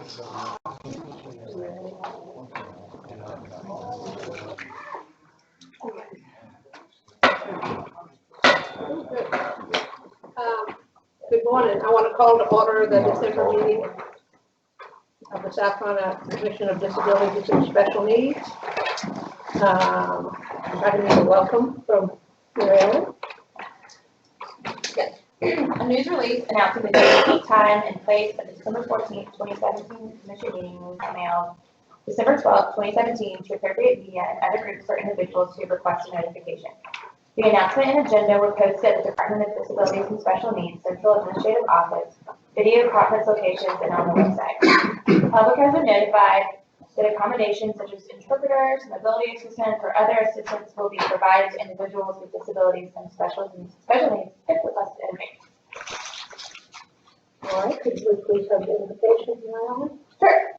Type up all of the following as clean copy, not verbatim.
Good morning. I want to call to order the December meeting of the South Carolina Commission of Disabilities and Special Needs. I need a welcome from Mary Ellen. Yes. A news release announcing the date, time, and place of the December 14th, 2017 Commission meeting was mailed December 12th, 2017 to appropriate media and other groups or individuals who have requested notification. The announcement and agenda were posted at the Department of Disabilities and Special Needs Central Administrative Office, video conference locations, and on the website. The public has been notified that accommodations such as interpreters, mobility assistants, or other assistance will be provided to individuals with disabilities and special needs if requested in advance. All right, could you please have the invitation, Mary Ellen? Sure.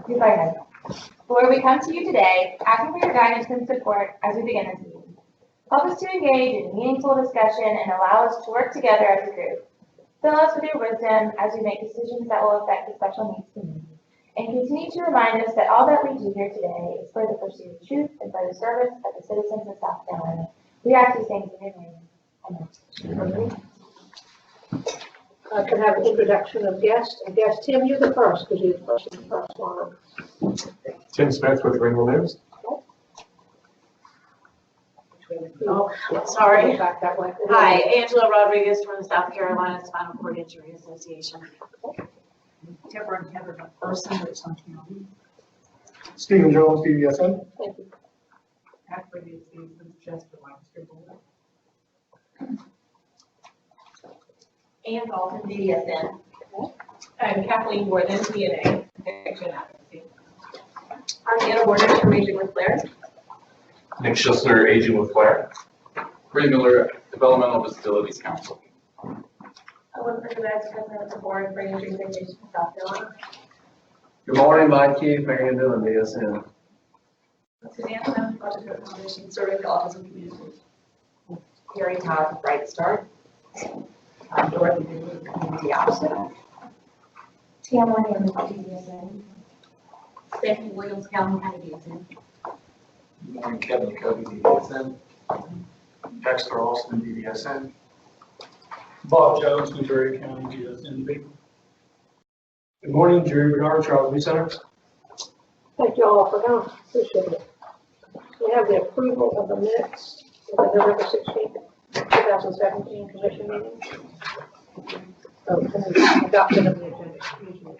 Please go ahead. Lord, we come to you today, asking for your guidance and support as we begin this meeting. Help us to engage in meaningful discussion and allow us to work together as a group. Fill us with your wisdom as we make decisions that will affect the special needs community. And continue to remind us that all that we do here today is for the pursuit of truth and for the service of the citizens of South Carolina. We ask these things in your name. Amen. I can have an introduction of guests. I guess, Tim, you're the first because you're the first one. Tim Smith with Greenville News. Oh, sorry. Back that way. Hi, Angela Rodriguez from the South Carolina Spinal Cord Injury Association. Deborah and Heather McPherson with Sun County. Stephen Jones, BHDD-OIDD. Thank you. After these seasons, just the Lancaster Board. Ann Dalton, BDSN. And Kathleen Worthen, DNA, Protection Advocacy. Arnetta Warner from Aging with Blair. Nick Schussler, Aging with Claire. Bree Miller, Developmental Disabilities Council. Ellen Perkins, President of the Board for Injury Association of South Carolina. Good morning, Mike Keith. How are you doing, BSN? Suzanne Smith, Autism Foundation, serving the autism community. Carrie Todd, Bright Start. Dorothy Newman, Community Officer. Tam Williams, BDSN. Stephanie Williams, Calhoun County DSN. Good morning, Kevin Covey, BDSN. Dexter Austin, BDSN. Bob Jones, Missouri County, BDSN. Good morning, Jerry Bernard, Charles Lee Center. Thank you all for coming. Appreciate it. We have the approval of the minutes of the November 16th, 2017 commission meeting. So, adoption of the agenda. Excuse me.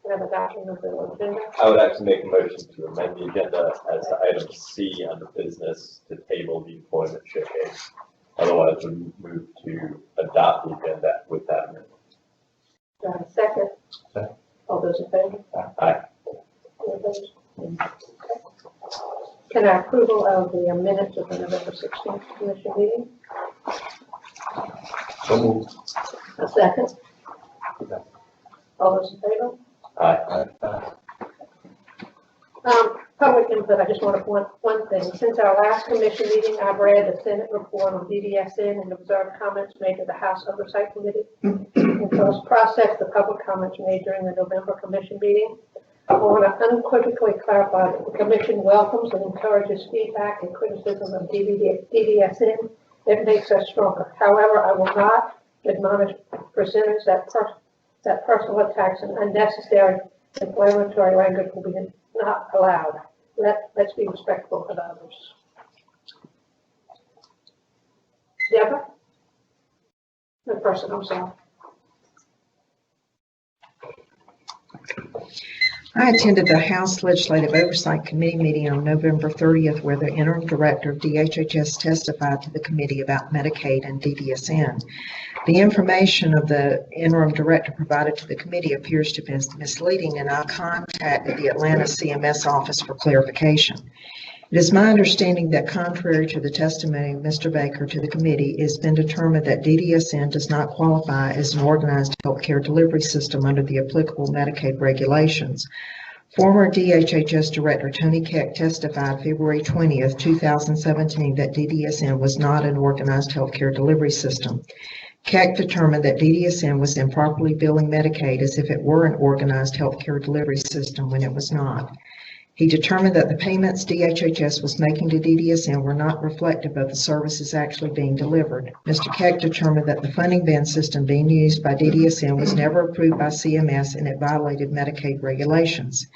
We have adoption of the agenda. I would actually make a motion to amend the agenda as to item C under business to table the employment showcase. Otherwise, we move to adopt the agenda with that amendment. Second. Second. All those in favor? Aye. Can I approval of the minutes of the November 16th commission meeting? So moved. A second. All those in favor? Aye. Public input, I just want to point one thing. Since our last commission meeting, I've read the Senate report on BDSN and observed comments made to the House Oversight Committee. And so as processed the public comments made during the November commission meeting, I want to unequivocally clarify that the commission welcomes and encourages feedback and criticism of BDSN. It makes us stronger. However, I will not admonish presenters that personal attacks and unnecessary inflammatory language will be not allowed. Let's be respectful of others. Deborah? The person, I'm sorry. I attended the House Legislative Oversight Committee meeting on November 30th, where the interim director of DHHS testified to the committee about Medicaid and DDSN. The information of the interim director provided to the committee appears to be misleading, and I contacted the Atlanta CMS office for clarification. It is my understanding that contrary to the testimony of Mr. Baker to the committee, it has been determined that DDSN does not qualify as an organized healthcare delivery system under the applicable Medicaid regulations. Former DHHS Director Tony Keck testified February 20th, 2017 that DDSN was not an organized healthcare delivery system. Keck determined that DDSN was improperly billing Medicaid as if it were an organized healthcare delivery system when it was not. He determined that the payments DHHS was making to DDSN were not reflective of the services actually being delivered. Mr. Keck determined that the funding band system being used by DDSN was never approved by CMS and it violated Medicaid regulations.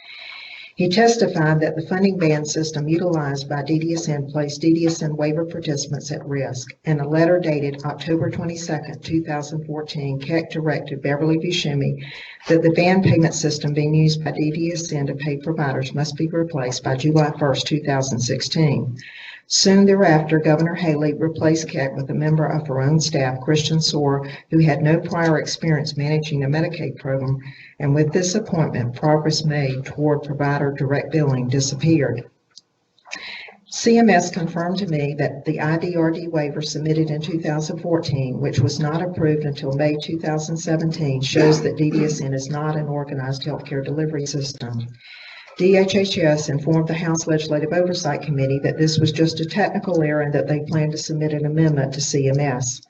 He testified that the funding band system utilized by DDSN placed DDSN waiver participants at risk. In a letter dated October 22, 2014, Keck directed Beverly Buscemi that the band payment system being used by DDSN to pay providers must be replaced by July 1, 2016. Soon thereafter, Governor Haley replaced Keck with a member of her own staff, Christian Soar, who had no prior experience managing a Medicaid program, and with this appointment, progress made toward provider direct billing disappeared. CMS confirmed to me that the IDRD waiver submitted in 2014, which was not approved until May 2017, shows that DDSN is not an organized healthcare delivery system. DHHS informed the House Legislative Oversight Committee that this was just a technical error and that they planned to submit an amendment to CMS.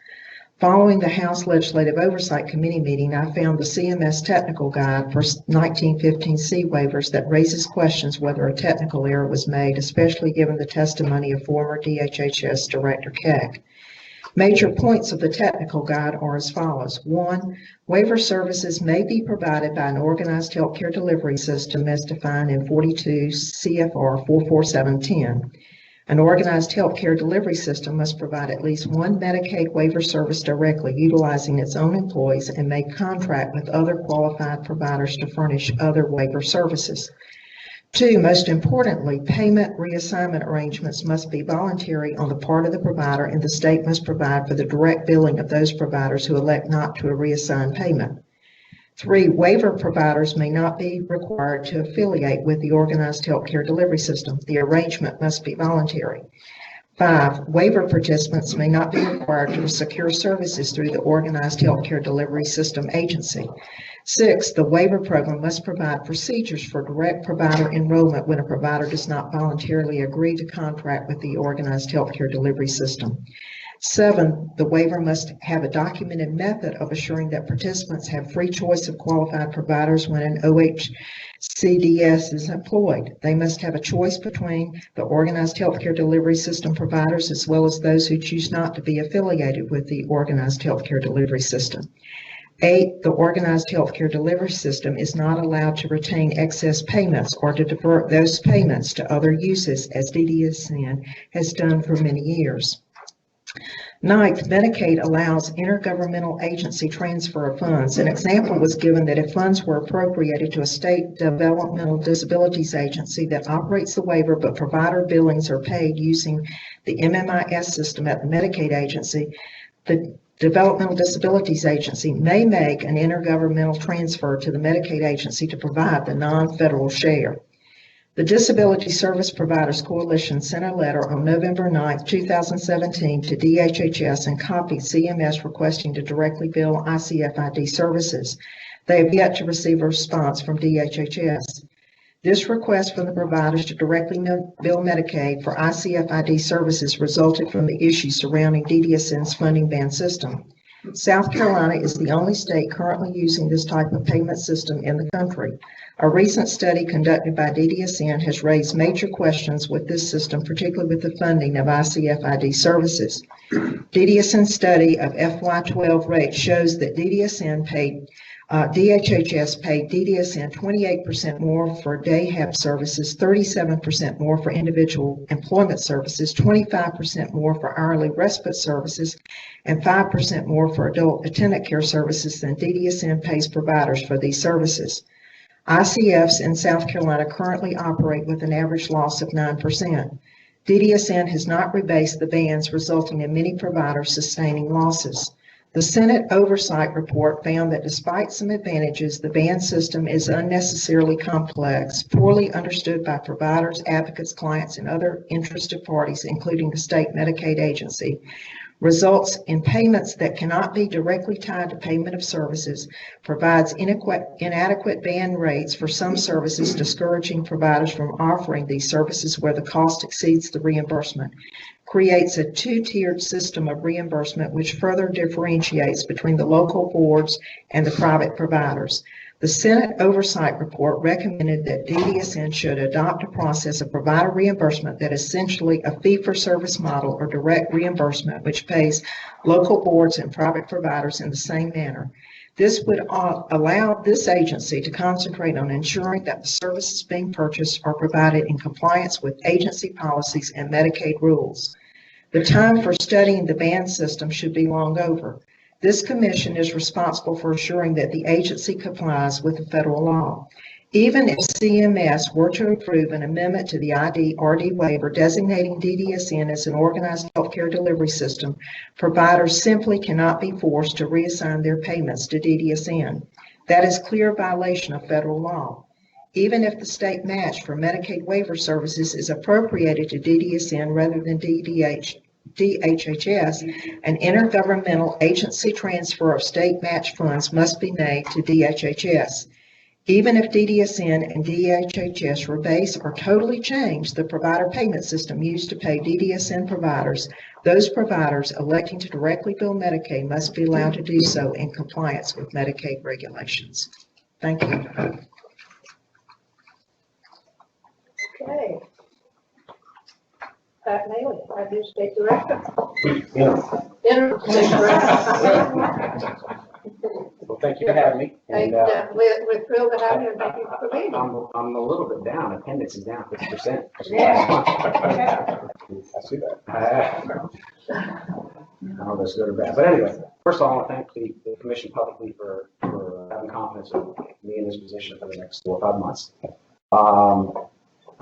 Following the House Legislative Oversight Committee meeting, I found the CMS technical guide for 1915C waivers that raises questions whether a technical error was made, especially given the testimony of former DHHS Director Keck. Major points of the technical guide are as follows. 1, waiver services may be provided by an organized healthcare delivery system as defined in 42 CFR 44710. An organized healthcare delivery system must provide at least one Medicaid waiver service directly utilizing its own employees and may contract with other qualified providers to furnish other waiver services. 2, most importantly, payment reassignment arrangements must be voluntary on the part of the provider, and the state must provide for the direct billing of those providers who elect not to reassign payment. 3, waiver providers may not be required to affiliate with the organized healthcare delivery system. The arrangement must be voluntary. 5, waiver participants may not be required to secure services through the organized healthcare delivery system agency. 6, the waiver program must provide procedures for direct provider enrollment when a provider does not voluntarily agree to contract with the organized healthcare delivery system. 7, the waiver must have a documented method of assuring that participants have free choice of qualified providers when an OHCDS is employed. They must have a choice between the organized healthcare delivery system providers as well as those who choose not to be affiliated with the organized healthcare delivery system. 8, the organized healthcare delivery system is not allowed to retain excess payments or to divert those payments to other uses, as DDSN has done for many years. 9th, Medicaid allows intergovernmental agency transfer of funds. An example was given that if funds were appropriated to a state developmental disabilities agency that operates the waiver but provider billings are paid using the MMIS system at the Medicaid agency, the Developmental Disabilities Agency may make an intergovernmental transfer to the Medicaid agency to provide the non-federal share. The Disability Service Providers Coalition sent a letter on November 9, 2017 to DHHS and copied CMS requesting to directly bill ICFID services. They have yet to receive a response from DHHS. This request from the providers to directly bill Medicaid for ICFID services resulted from the issues surrounding DDSN's funding band system. South Carolina is the only state currently using this type of payment system in the country. A recent study conducted by DDSN has raised major questions with this system, particularly with the funding of ICFID services. DDSN's study of FY12 rates shows that DHHS paid DDSN 28% more for day help services, 37% more for individual employment services, 25% more for hourly respite services, and 5% more for adult attendant care services than DDSN pays providers for these services. ICFs in South Carolina currently operate with an average loss of 9%. DDSN has not rebased the bands, resulting in many providers sustaining losses. The Senate Oversight Report found that despite some advantages, the band system is unnecessarily complex, poorly understood by providers, advocates, clients, and other interested parties, including the state Medicaid agency, results in payments that cannot be directly tied to payment of services, provides inadequate band rates for some services, discouraging providers from offering these services where the cost exceeds the reimbursement, creates a two-tiered system of reimbursement which further differentiates between the local boards and the private providers. The Senate Oversight Report recommended that DDSN should adopt a process of provider reimbursement that is essentially a fee-for-service model or direct reimbursement which pays local boards and private providers in the same manner. This would allow this agency to concentrate on ensuring that the services being purchased are provided in compliance with agency policies and Medicaid rules. The time for studying the band system should be long over. This commission is responsible for assuring that the agency complies with the federal law. Even if CMS were to approve an amendment to the ID/RD waiver designating DDSN as an organized healthcare delivery system, providers simply cannot be forced to reassign their payments to DDSN. That is clear violation of federal law. Even if the state match for Medicaid waiver services is appropriated to DDSN rather than DHHS, an intergovernmental agency transfer of state match funds must be made to DHHS. Even if DDSN and DHHS rebase or totally change the provider payment system used to pay DDSN providers, those providers electing to directly bill Medicaid must be allowed to do so in compliance with Medicaid regulations. Thank you. Okay. Pat Maley, our new state director. Interim state director. Well, thank you for having me. And, We're thrilled to have you and thank you for being here. I'm a little bit down. Attendance is down 50%. Yeah. I see that. I don't know if that's good or bad. But anyway, first of all, I want to thank the commission publicly for having confidence in me in this position for the next 4 or 5 months. I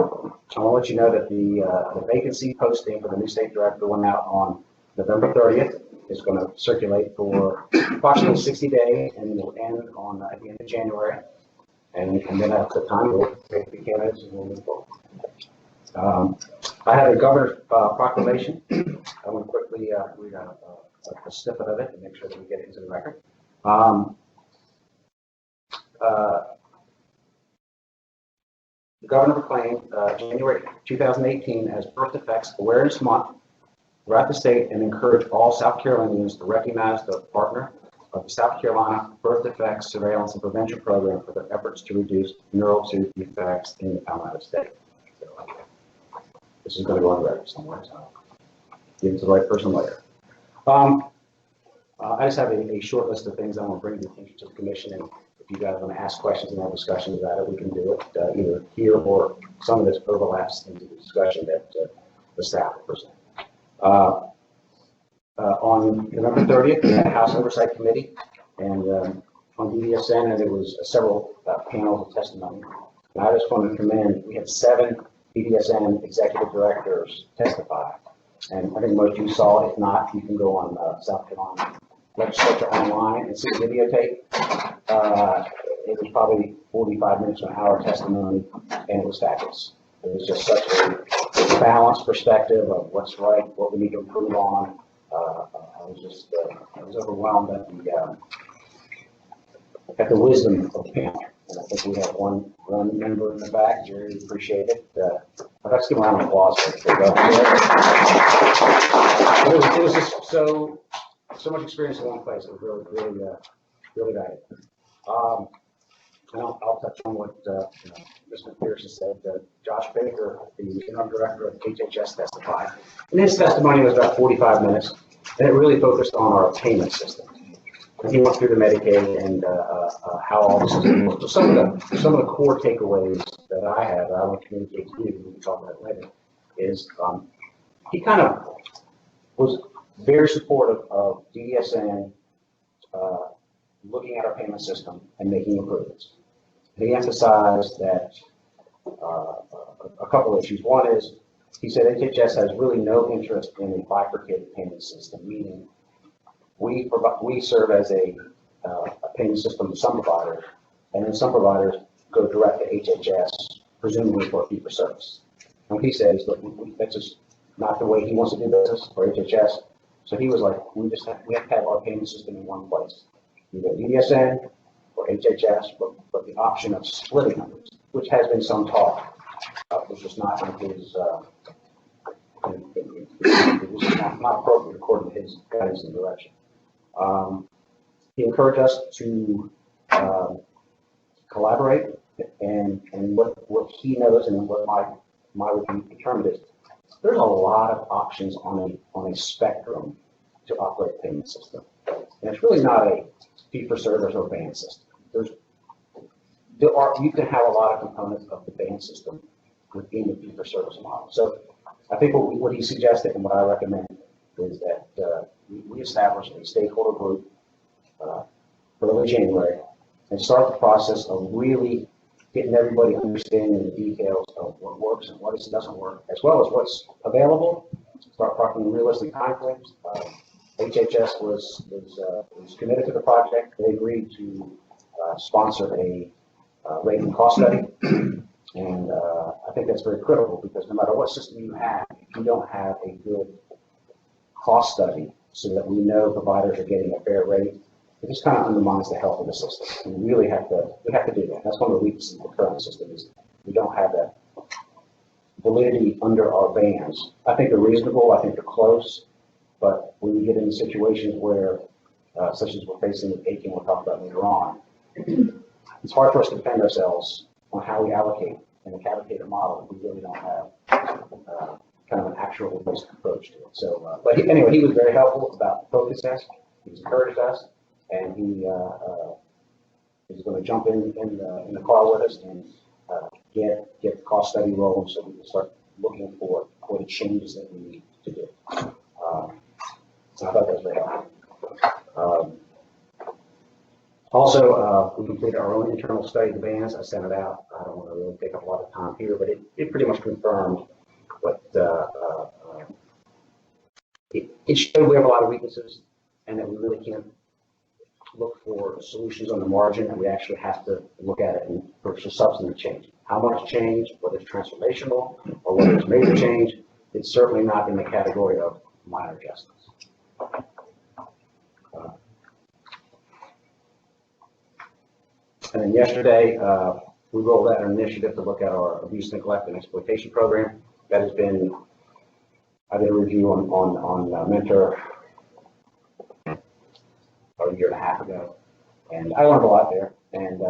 want to let you know that the vacancy posting for the new state director went out on November 30th. It's going to circulate for approximately 60 days and will end on at the end of January. And then at the time, we'll take the candidates and we'll move forward. I have a governor's proclamation. I want to quickly read a snippet of it and make sure that we get it into the record. The governor proclaimed January 2018 as Birth Defects Awareness Month throughout the state and encourage all South Carolinians to recognize the partner of the South Carolina Birth Defects Surveillance and Prevention Program for their efforts to reduce neural tooth defects in the Palmetto State. So, this is going to go on the record somewhere, so I'll give it to the right person later. I just have a short list of things I want to bring to the attention to the commission, and if you guys want to ask questions and have discussions about it, we can do it either here or some of this overlaps into the discussion that the staff will present. On November 30th, we had a House Oversight Committee and on DDSN, and there was several panels of testimony. And I just want to commend, we had 7 DDSN executive directors testify. And I think most of you saw it. If not, you can go on South Carolina Legislature online and see the videotape. It was probably 45 minutes to an hour testimony, and it was fabulous. It was just such a balanced perspective of what's right, what we need to improve on. I was overwhelmed at the wisdom of the panel. And I think we have one member in the back. Jerry, appreciate it. I'd like to give a round of applause for it was just so much experience in one place. It was really valuable. And I'll touch on what Mr. Pearson said. Josh Baker, the interim director of HHS, testified. And his testimony was about 45 minutes, and it really focused on our payment system. And he went through the Medicaid and how all this is works. So some of the core takeaways that I have, that I want to communicate to you, we can talk about it later, is he kind of was very supportive of DDSN looking at our payment system and making improvements. And he emphasized that a couple of issues. One is, he said HHS has really no interest in a bifurcated payment system, meaning we serve as a payment system to some providers, and then some providers go direct to HHS, presumably for a fee for service. And what he said is, look, that's just not the way he wants to do business for HHS. So he was like, we have to have our payment system in one place, either DDSN or HHS, but the option of splitting them, which has been some talk, which was not in his it was not appropriate according to his guidance and direction. He encouraged us to collaborate, and what he knows and what my review determined is there's a lot of options on a spectrum to operate a payment system. And it's really not a fee-for-service or band system. You can have a lot of components of the band system within the fee-for-service model. So I think what he suggested and what I recommend is that we establish a stakeholder group early January and start the process of really getting everybody understanding the details of what works and what doesn't work, as well as what's available. Start talking realistic timeframes. HHS was committed to the project. They agreed to sponsor a rate and cost study, and I think that's very critical because no matter what system you have, if you don't have a good cost study so that we know providers are getting a fair rate, it just kind of undermines the health of the system. And we really have to do that. That's one of the weaknesses of the current system is we don't have that validity under our bands. I think they're reasonable. I think they're close. But when we get into situations where, such as we're facing with Aiken, we'll talk about later on, it's hard for us to defend ourselves on how we allocate in a capitated model if we really don't have kind of an actual based approach to it. So, but anyway, he was very helpful about the focus test. He's encouraged us, and he is going to jump in the car with us and get the cost study rolling so we can start looking for the changes that we need to do. So I thought that was very helpful. Also, we completed our own internal study of the bands. I sent it out. I don't want to really take up a lot of time here, but it pretty much confirmed what it showed we have a lot of weaknesses and that we really can't look for solutions on the margin, and we actually have to look at it and for substantive change. How much change, whether it's transformational or whether it's major change, it's certainly not in the category of minor adjustments. And then yesterday, we rolled out an initiative to look at our abuse, neglect, and exploitation program. That has been, I did a review on Mentor about a year and a half ago, and I learned a lot there. And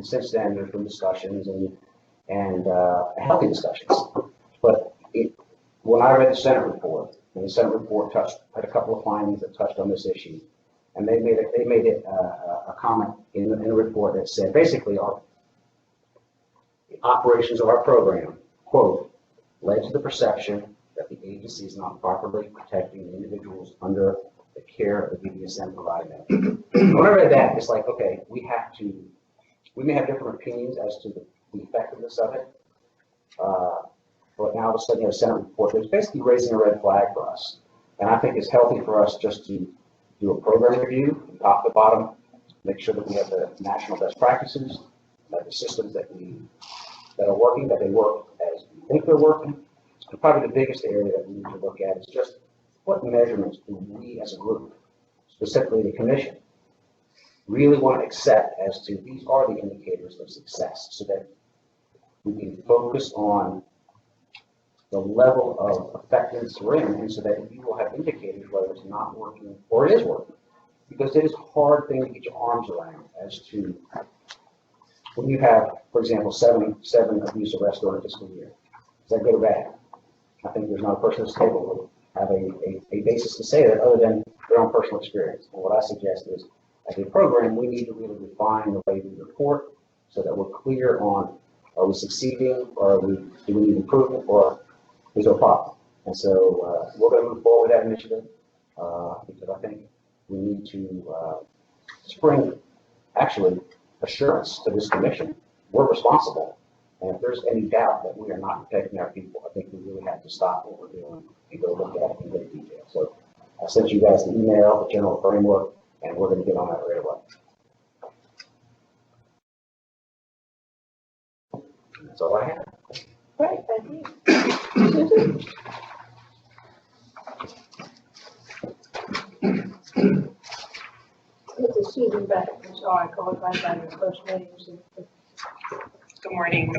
since then, there's been discussions and healthy discussions. But when I read the Senate report, and the Senate report had a couple of findings that touched on this issue, and they made it a comment in the report that said basically the operations of our program, quote, led to the perception that the agency is not properly protecting the individuals under the care of the BDSN providing them. When I read that, it's like, okay, we may have different opinions as to the effectiveness of it, but now all of a sudden you have a Senate report that's basically raising a red flag for us. And I think it's healthy for us just to do a program review from top to bottom, make sure that we have the national best practices, that the systems that are working, that they work as we think they're working. And probably the biggest area that we need to look at is just what measurements do we as a group, specifically the commission, really want to accept as to these are the indicators of success so that we can focus on the level of effectiveness we're in, and so that you will have indicators whether it's not working or it is working. Because it is a hard thing to get your arms around as to when you have, for example, seven abuse arrests during a fiscal year. Is that good or bad? I think there's not a person at this table who have a basis to say that other than their own personal experience. And what I suggest is, as a program, we need to really refine the way we report so that we're clear on are we succeeding or do we need improvement or is there a problem? And so we're going to move forward with that initiative because I think we need to spring actually assurance to this commission. We're responsible. And if there's any doubt that we are not protecting our people, I think we really have to stop what we're doing and go look at it in great detail. So I sent you guys the email, the general framework, and we're going to get on that right away. That's all I have. Great, thank you. Susan? This is Susan Beck. I'm sorry, I called right by your first name. Good morning.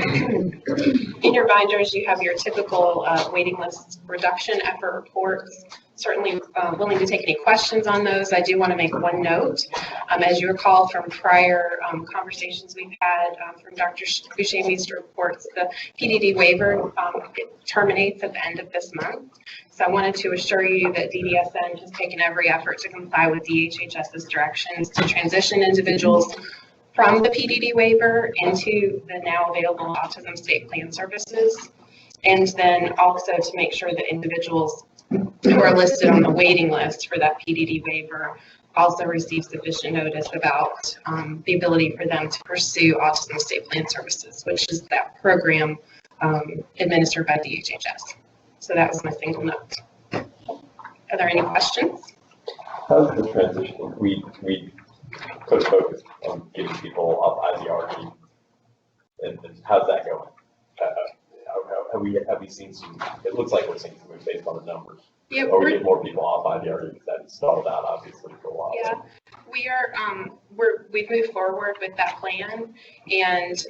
In your binders, you have your typical waiting list reduction effort reports. Certainly willing to take any questions on those. I do want to make one note. As you recall from prior conversations we've had from Dr. Buscemi's reports, the PDD waiver it terminates at the end of this month. So I wanted to assure you that DDSN has taken every effort to comply with DHHS's directions to transition individuals from the PDD waiver into the now available autism state plan services, and then also to make sure that individuals who are listed on the waiting list for that PDD waiver also receive sufficient notice about the ability for them to pursue autism state plan services, which is that program administered by DHHS. So that was my single note. Are there any questions? How's the transition? We put a focus on getting people off IDRD, and how's that going? Have we seen some? It looks like we're seeing some moves based on the numbers. Yeah, or we get more people off IDRD because that stalled out obviously for a while. Yeah, we are. We've moved forward with that plan, and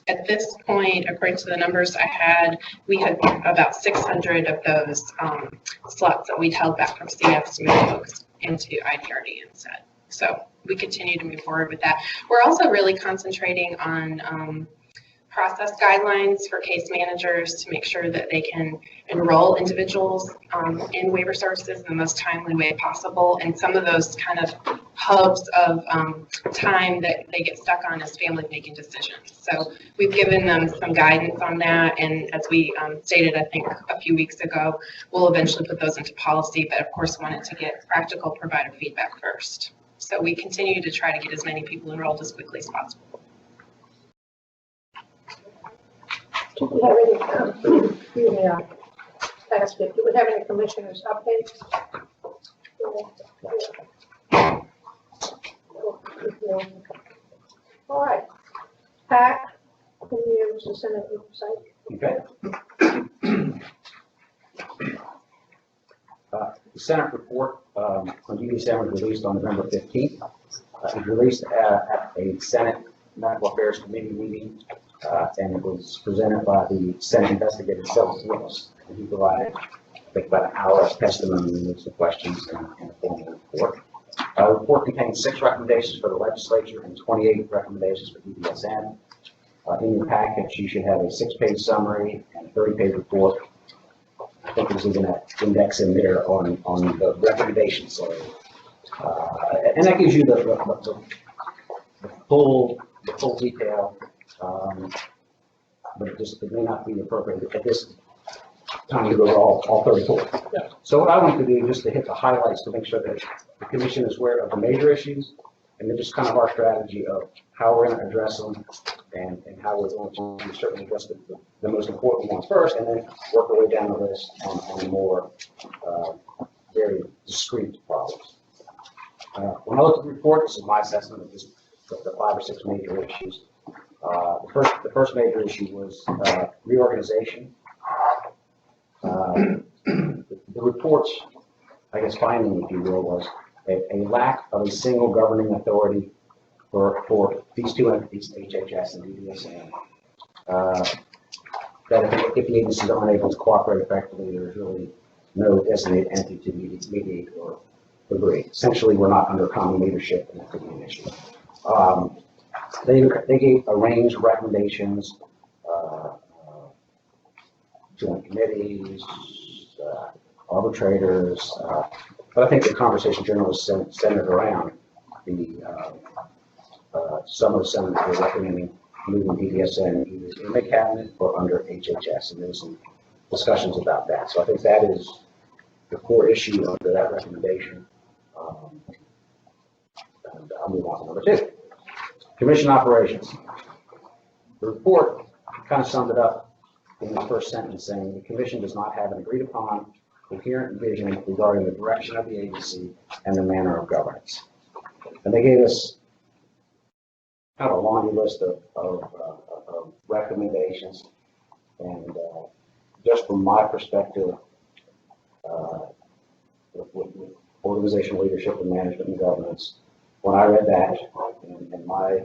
at this point, according to the numbers I had, we had about 600 of those slots that we'd held back from CFs to move folks into IDRD instead. So we continue to move forward with that. We're also really concentrating on process guidelines for case managers to make sure that they can enroll individuals in waiver services in the most timely way possible. And some of those kind of hubs of time that they get stuck on is families making decisions. So we've given them some guidance on that. And as we stated, I think a few weeks ago, we'll eventually put those into policy, but of course wanted to get practical provider feedback first. So we continue to try to get as many people enrolled as quickly as possible. Do we have any, excuse me, ask it, do we have any commissioners updates? All right. Pat, can you use the Senate website? Okay. The Senate report on DDSN was released on November 15th. It was released at a Senate Medical Affairs Committee meeting, and it was presented by the Senate Investigative Services Witness. And he provided, I think, about an hour's testimony with some questions and a formal report. The report contains 6 recommendations for the legislature and 28 recommendations for DDSN. In your package, you should have a 6-page summary and a 30-page report. I think there's even an index in there on the recommendations. So, and that gives you the full detail, but it may not be appropriate at this time to go to all 34. Yeah. So what I want to do is just to hit the highlights to make sure that the commission is aware of the major issues, and then just kind of our strategy of how we're going to address them and how we're going to certainly address the most important ones first, and then work our way down the list on the more very discrete problems. When I looked at the report, this is my assessment of just the 5 or 6 major issues. The first major issue was reorganization. The report's, I guess, finding, if you will, was a lack of a single governing authority for these 2 entities, HHS and DDSN. That if the agencies are unable to cooperate effectively, there's really no designated entity to mediate or agree. Essentially, we're not under common leadership, and that could be an issue. They gave a range of recommendations, joint committees, arbitrators, but I think the conversation generally was centered around the some of the senators were recommending moving DDSN either in the cabinet or under HHS, and there's some discussions about that. So I think that is the core issue under that recommendation. And I'll move on to number 2. Commission operations. The report kind of summed it up in the first sentence, saying the commission does not have an agreed upon coherent vision regarding the direction of the agency and the manner of governance. And they gave us kind of a laundry list of recommendations. And just from my perspective, with organizational leadership and management and governance, when I read that, and my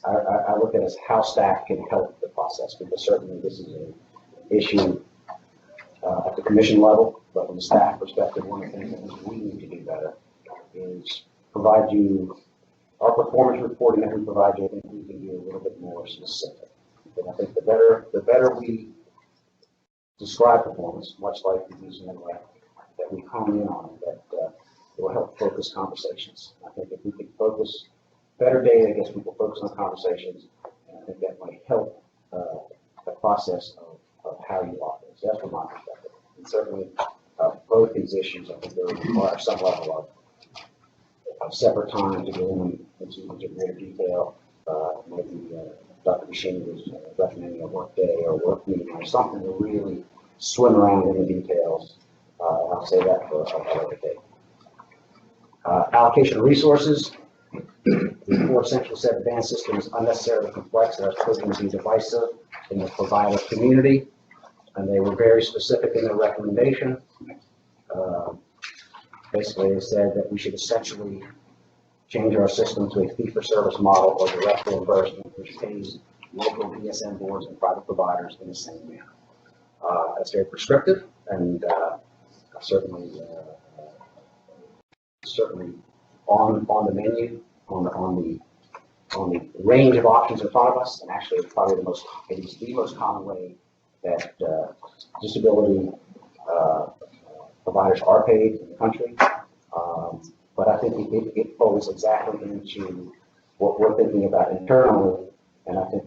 I look at it as how staff can help the process, because certainly this is an issue at the commission level, but from the staff perspective, one of the things that we need to do better is provide you our performance reporting that we provide you. I think we can be a little bit more specific. And I think the better we describe performance, much like we use in that we hone in on it, that it will help focus conversations. I think if we can focus better data, gets people focused on conversations, and I think that might help the process of how you operate. So that's from my perspective. And certainly, both these issues, I think they require some level of separate time to go into greater detail. Maybe Dr. Machine was recommending a work day or a work meeting or something to really swim around in the details. I'll say that for another day. Allocation of resources. The report essentially said the band system is unnecessarily complex and has proven to be divisive in the provider community, and they were very specific in their recommendation. Basically, they said that we should essentially change our system to a fee-for-service model or direct reimbursement, which pays local DSN boards and private providers in the same manner. That's very prescriptive, and certainly on the menu, on the range of options in front of us, and actually it's probably it is the most common way that disability providers are paid in the country. But I think it falls exactly into what we're thinking about internally, and I think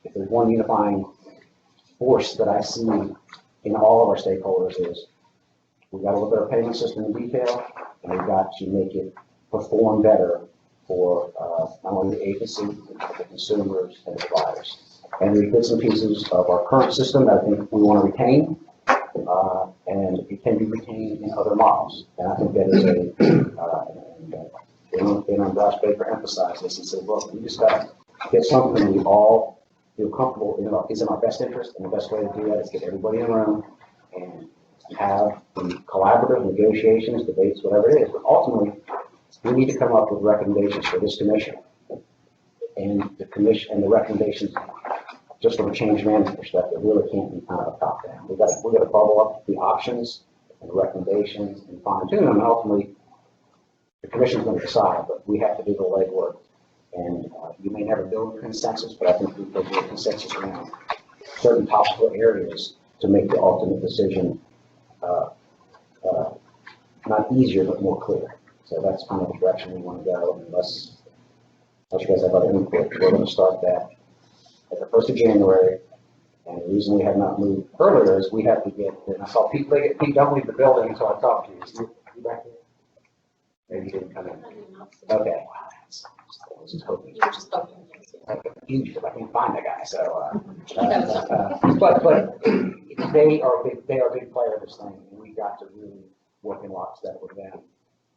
if there's one unifying force that I see in all of our stakeholders is we've got to look at our payment system in detail, and we've got to make it perform better for not only the agency, but the consumers and the providers. And we've put some pieces of our current system that I think we want to retain, and it can be retained in other models. And I think that is and Josh Baker emphasized this and said, look, we just got to get something we all feel comfortable is in our best interest, and the best way to do that is get everybody in the room and have collaborative negotiations, debates, whatever it is. But ultimately, we need to come up with recommendations for this commission, and the commission and the recommendations, just from a change management perspective, really can't be kind of top down. We got to bubble up the options and the recommendations and fine tune them. And ultimately, the commission's going to decide, but we have to do the legwork. And you may never build a consensus, but I think we can build a consensus around certain topical areas to make the ultimate decision not easier, but more clear. So that's kind of the direction we want to go. Unless you guys have other input, we're going to start that at the 1st of January. And the reason we have not moved earlier is we have to get, and I saw Pete don't leave the building until I talked to you. Is you back there? Maybe you didn't come in. Okay. I was just hoping. I can't find the guy, so, but they are a big player in this thing, and we got to really work in lockstep with them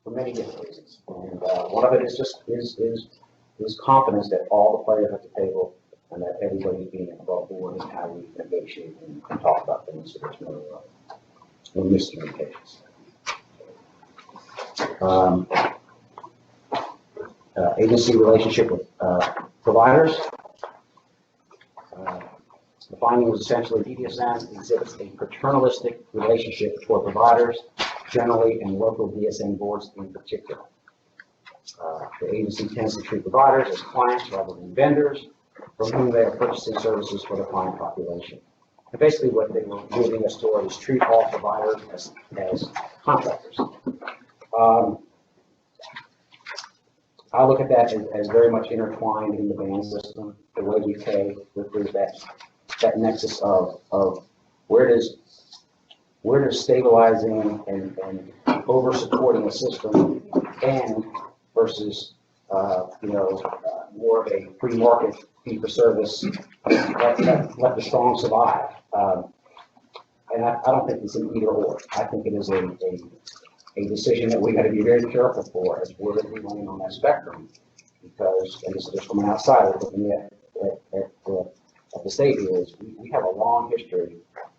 for many different reasons. And one of it is just is confidence that all the players at the table and that everybody's being above board in how we negotiate and talk about things, so there's no miscommunications. Agency relationship with providers. The finding was essentially DDSN exhibits a paternalistic relationship toward providers generally and local DSN boards in particular. The agency tends to treat providers as clients rather than vendors from whom they are purchasing services for the client population. And basically what they were moving us toward is treat all providers as contractors. I look at that as very much intertwined in the band system, the way we pay, there's that nexus of where does stabilizing and over supporting a system end versus more of a free market fee for service, let the strong survive. And I don't think it's an either or. I think it is a decision that we got to be very careful for as we're going on that spectrum, because, and this is just from an outsider looking at the state here, is we have a long history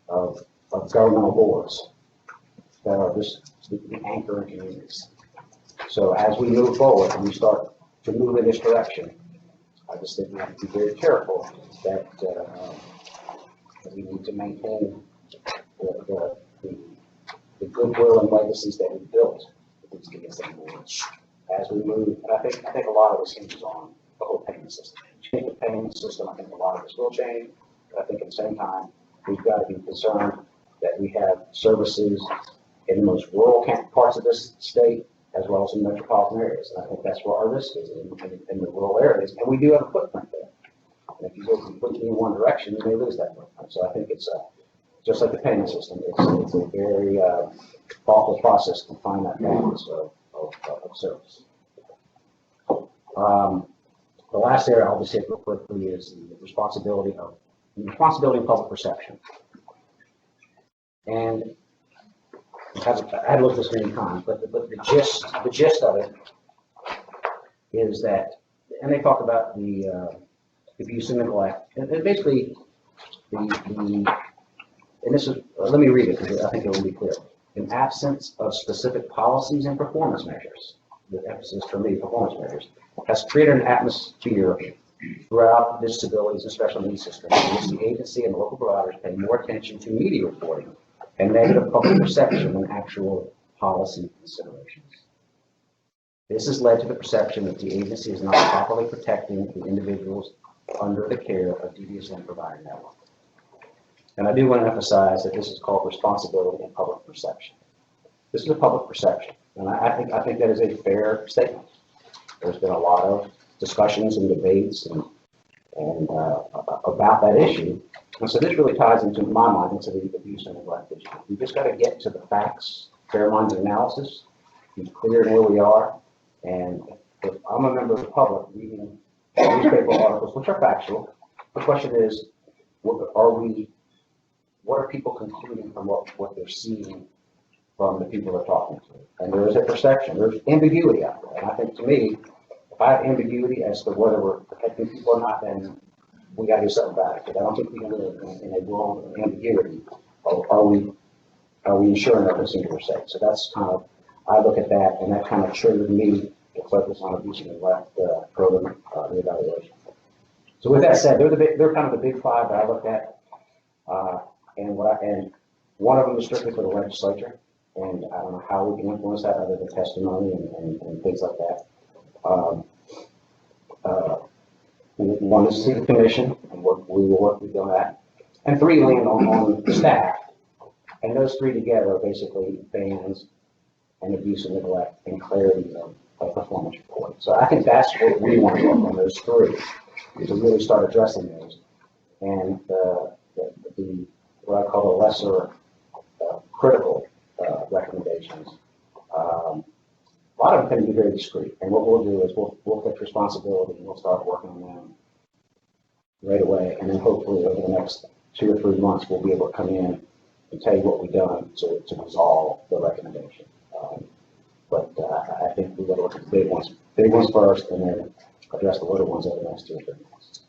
of governmental boards that are just the anchor in communities. So as we move forward and we start to move in this direction, I just think we have to be very careful that we need to maintain the goodwill and legacies that we built with these DSN boards. As we move, and I think a lot of this hinges on the whole payment system. Change the payment system, I think a lot of this will change, but I think at the same time, we've got to be concerned that we have services in the most rural parts of this state, as well as in metropolitan areas. And I think that's where our risk is, in the rural areas. And we do have a footprint there. And if you go completely in one direction, you may lose that footprint. So I think it's just like the payment system, it's a very thoughtful process to find that balance of service. The last area I'll just hit real quickly is the responsibility of public perception. And I had looked at this many times, but the gist of it is that, and they talk about the abuse and neglect, and basically and this is, let me read it because I think it will be clear. In absence of specific policies and performance measures, the emphasis for me, performance measures, has created an atmosphere throughout the disabilities and special needs system in which the agency and the local providers pay more attention to media reporting and negative public perception than actual policy considerations. This has led to the perception that the agency is not properly protecting the individuals under the care of DDSN provider network. And I do want to emphasize that this is called responsibility and public perception. This is a public perception, and I think that is a fair statement. There's been a lot of discussions and debates and about that issue. And so this really ties into my mind into the abuse and neglect issue. We just got to get to the facts, fair-minded analysis, be clear in where we are. And if I'm a member of the public reading newspaper articles, which are factual, the question is, what are people concluding from what they're seeing from the people they're talking to? And there is a perception, there's ambiguity out there. And I think to me, if I have ambiguity as to whether we're protecting people or not, then we got to do something about it. Because I don't think we can live in a world of ambiguity. Are we ensuring that things are safe? So that's kind of, I look at that, and that kind of triggered me to focus on abuse and neglect program reevaluation. So with that said, they're kind of the big five that I look at, and one of them is strictly for the legislature, and I don't know how we can influence that other than testimony and things like that. One is the commission, and we will work with that, and three land on staff, and those three together are basically bans and abuse and neglect and clarity of performance report. So I think that's what we want to work on, those three, to really start addressing those, and the what I call the lesser critical recommendations. A lot of them can be very discreet, and what we'll do is we'll take responsibility and we'll start working on them right away, and then hopefully over the next 2 or 3 months we'll be able to come in and tell you what we've done to resolve the recommendation. But I think we've got to look at the big ones first, and then address the little ones over the next 2 or 3 months,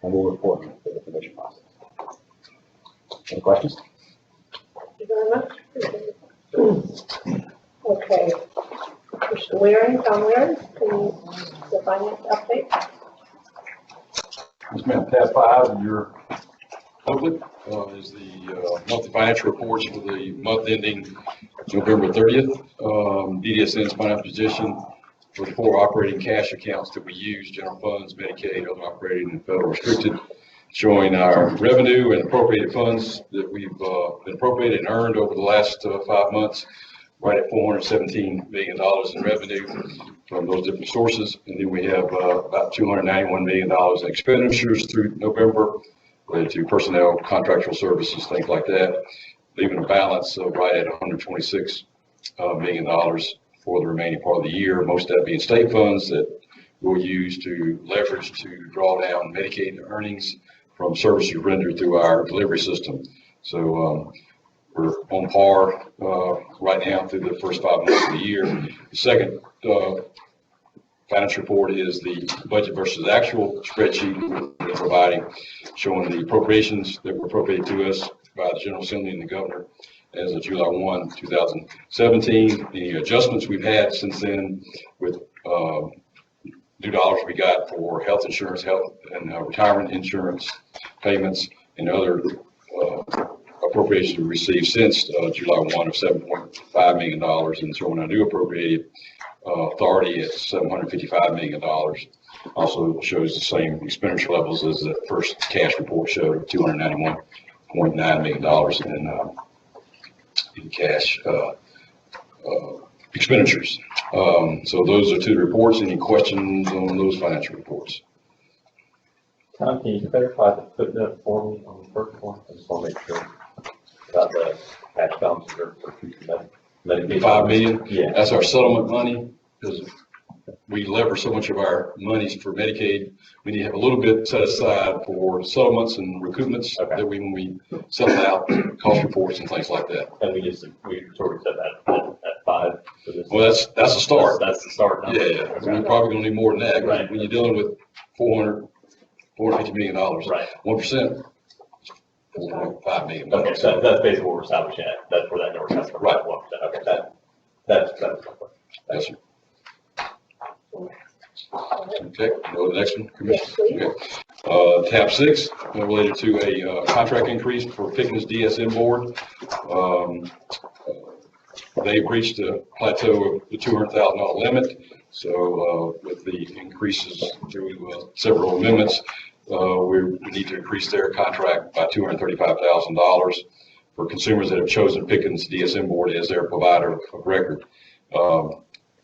and we'll report them through the commission process. Any questions? Thank you very much. Okay. Mr. Waring, Tom Waring, the finance update. Ms. Ma'am, tab 5 of your booklet is the monthly financial reports for the month ending November 30th. DDSN's financial position for the 4 operating cash accounts that we use: general funds, Medicaid, other operating, and federal restricted, showing our revenue and appropriated funds that we've been appropriated and earned over the last 5 months, right at $417 million in revenue from those different sources. And then we have about $291 million in expenditures through November related to personnel, contractual services, things like that, leaving a balance of right at $126 million for the remaining part of the year, most of that being state funds that we'll use to leverage to draw down Medicaid earnings from services rendered through our delivery system. So we're on par right now through the first 5 months of the year. The second financial report is the budget versus actual spreadsheet we're providing, showing the appropriations that were appropriated to us by the General Assembly and the Governor as of July 1, 2017. The adjustments we've had since then with new dollars we got for health insurance, health and retirement insurance payments, and other appropriations we received since July 1 of $7.5 million. And so when I do appropriated authority at $755 million, also shows the same expenditure levels as the first cash report showed of $291.9 million in cash expenditures. So those are two reports. Any questions on those financial reports? Tom, can you clarify the footnote for me on the first one? I just want to make sure about the cash balances for future Medicaid. 5 million? Yeah. That's our settlement money, because we lever so much of our monies for Medicaid. We need to have a little bit set aside for settlements and recoupments that when we settle out cost reports and things like that. And we sort of said that at 5 for this. Well, that's a start. That's the start number. Yeah, yeah. We're probably gonna need more than that. Right. When you're dealing with $450 million. Right. 1%, $4.5 million. Okay, so that's basically what we're establishing at. That's where that number comes from. Right. 1%. Okay, that's. Yes, sir. Okay, go to the next one, Commissioner. Yes, please. Okay. Tab 6, related to a contract increase for Pickens DSN board. They've reached a plateau of the $200,000 limit. So with the increases through several amendments, we need to increase their contract by $235,000 for consumers that have chosen Pickens DSN board as their provider of record.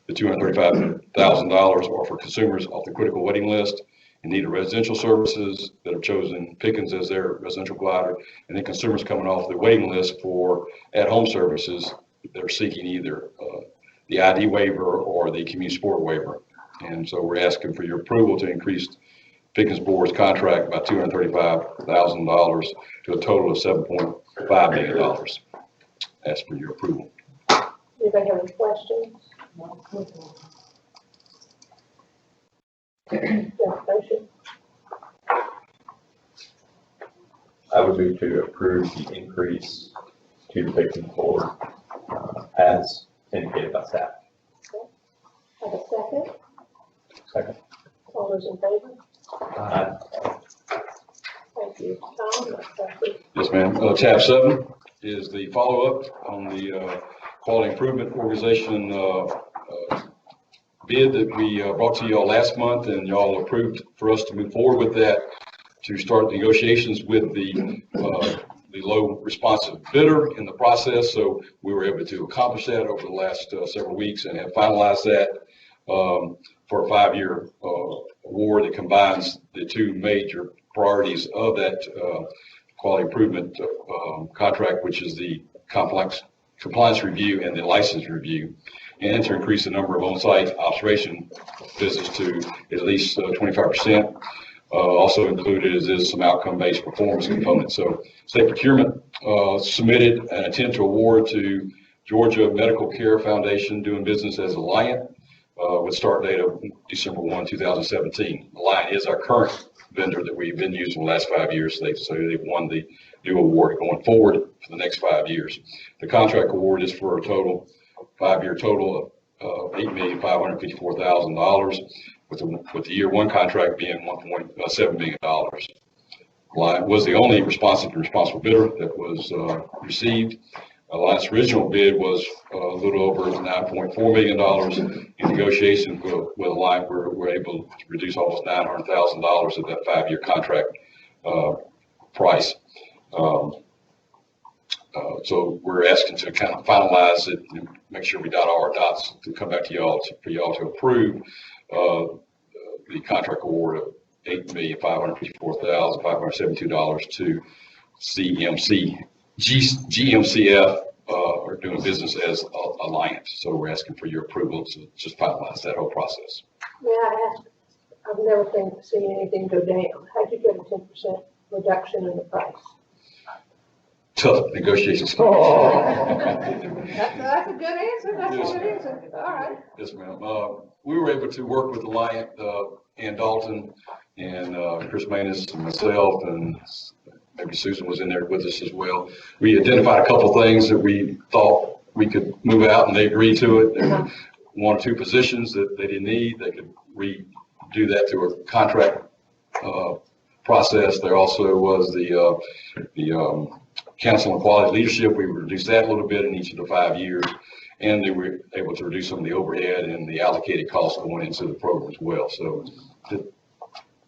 The $235,000 are for consumers off the critical waiting list in need of residential services that have chosen Pickens as their residential provider, and then consumers coming off the waiting list for at-home services that are seeking either the ID waiver or the community support waiver. And so we're asking for your approval to increase Pickens board's contract by $235,000 to a total of $7.5 million. Ask for your approval. Anybody have any questions? Motion? I would move to approve the increase to the Pickens board as indicated by staff. Have a second? Second. All those in favor? Thank you. Tom? Yes, ma'am. Tab 7 is the follow-up on the Quality Improvement Organization bid that we brought to y'all last month, and y'all approved for us to move forward with that to start negotiations with the low responsive bidder in the process. So we were able to accomplish that over the last several weeks and have finalized that for a 5-year award that combines the two major priorities of that quality improvement contract, which is the compliance review and the license review, and to increase the number of on-site observation visits to at least 25%. Also included is some outcome-based performance components. So state procurement submitted an intent to award to Georgia Medical Care Foundation doing business as Alliant with start date of December 1, 2017. Alliant is our current vendor that we've been using the last 5 years. So they've won the new award going forward for the next 5 years. The contract award is for a total 5-year total of $8,554,000, with the year one contract being $1.7 million. Alliant was the only responsive and responsible bidder that was received. Alliant's original bid was a little over $9.4 million. In negotiations with Alliant, we're able to reduce almost $900,000 of that 5-year contract price. So we're asking to kind of finalize it and make sure we dot all our dots to come back to y'all for y'all to approve the contract award of $8,554,572 to GMCF are doing business as Alliant. So we're asking for your approval to just finalize that whole process. May I ask, I've never seen anything go down. How'd you get a 10% reduction in the price? Tough negotiations. That's a good answer. That's a good answer. All right. Yes, ma'am. We were able to work with Alliant, Ann Dalton, and Chris Manus, and myself, and maybe Susan was in there with us as well. We identified a couple things that we thought we could move out, and they agreed to it. There were 1 or 2 positions that they didn't need. They could do that through a contract process. There also was the Council on Quality Leadership. We reduced that a little bit in each of the 5 years. And they were able to reduce some of the overhead and the allocated costs going into the program as well. So the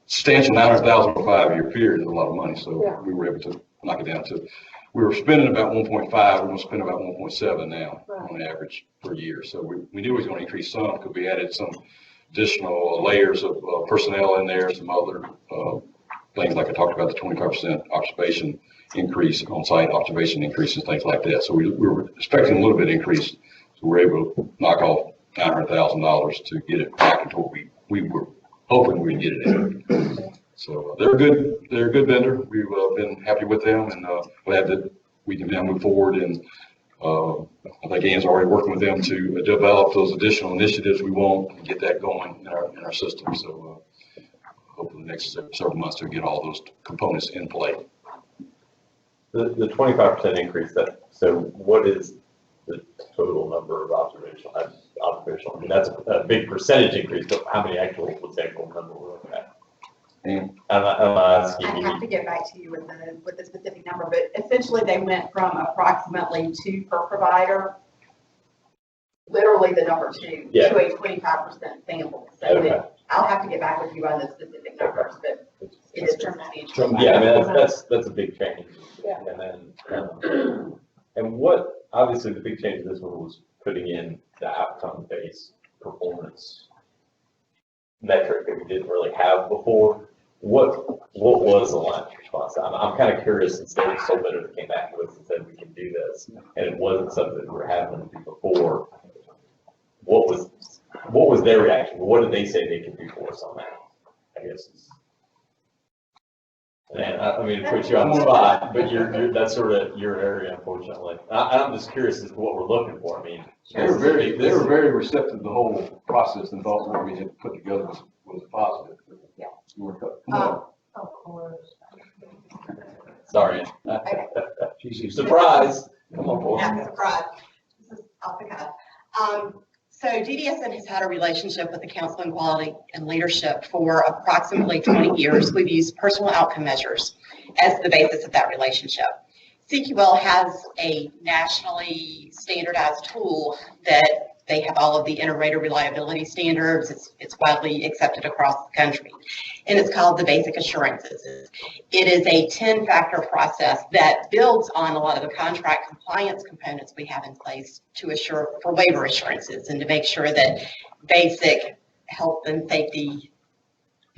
substantial $900,000 for a 5-year period is a lot of money. So we were able to knock it down to, we were spending about 1.5, we're going to spend about 1.7 now on average per year. So we knew it was going to increase some because we added some additional layers of personnel in there, some other things like I talked about, the 25% observation increase, on-site observation increase and things like that. So we were expecting a little bit increase. So we were able to knock off $900,000 to get it back into what we were hoping we'd get it in. So they're a good vendor. We've been happy with them and glad that we can now move forward. And I think Ann's already working with them to develop those additional initiatives we want and get that going in our system. So hopefully the next several months to get all those components in play. The 25% increase, so what is the total number of observational? I mean, that's a big percentage increase, but how many what's the actual number we're looking at? I'm asking I you. have to get back to you with the specific number, but essentially they went from approximately 2 per provider, literally the number 2, to a 25% sample. So I'll have to get back with you on the specific numbers, but it is substantial. Yeah, I mean, that's a big change. Yeah. And then, and what, obviously the big change this one was putting in the outcome-based performance metric that we didn't really have before. What was the Alliance response? I'm kind of curious, since there was so many that came back to us and said we can do this, and it wasn't something we were having to do before. What was their reaction? What did they say they could do for us on that? I guess. And I mean, to put you on the spot, but that's sort of your area, unfortunately. I'm just curious as to what we're looking for. I mean, they were very receptive to the whole process and thought what we had put together was positive. Yeah. Of course. Sorry. Okay. Surprise. Come on, boy. Yeah, surprise. This is off the cuff. So DDSN has had a relationship with the Council on Quality and Leadership for approximately 20 years. We've used personal outcome measures as the basis of that relationship. CQL has a nationally standardized tool that they have all of the integrated reliability standards. It's widely accepted across the country. And it's called the Basic Assurances. It is a 10-factor process that builds on a lot of the contract compliance components we have in place to assure for waiver assurances and to make sure that basic health and safety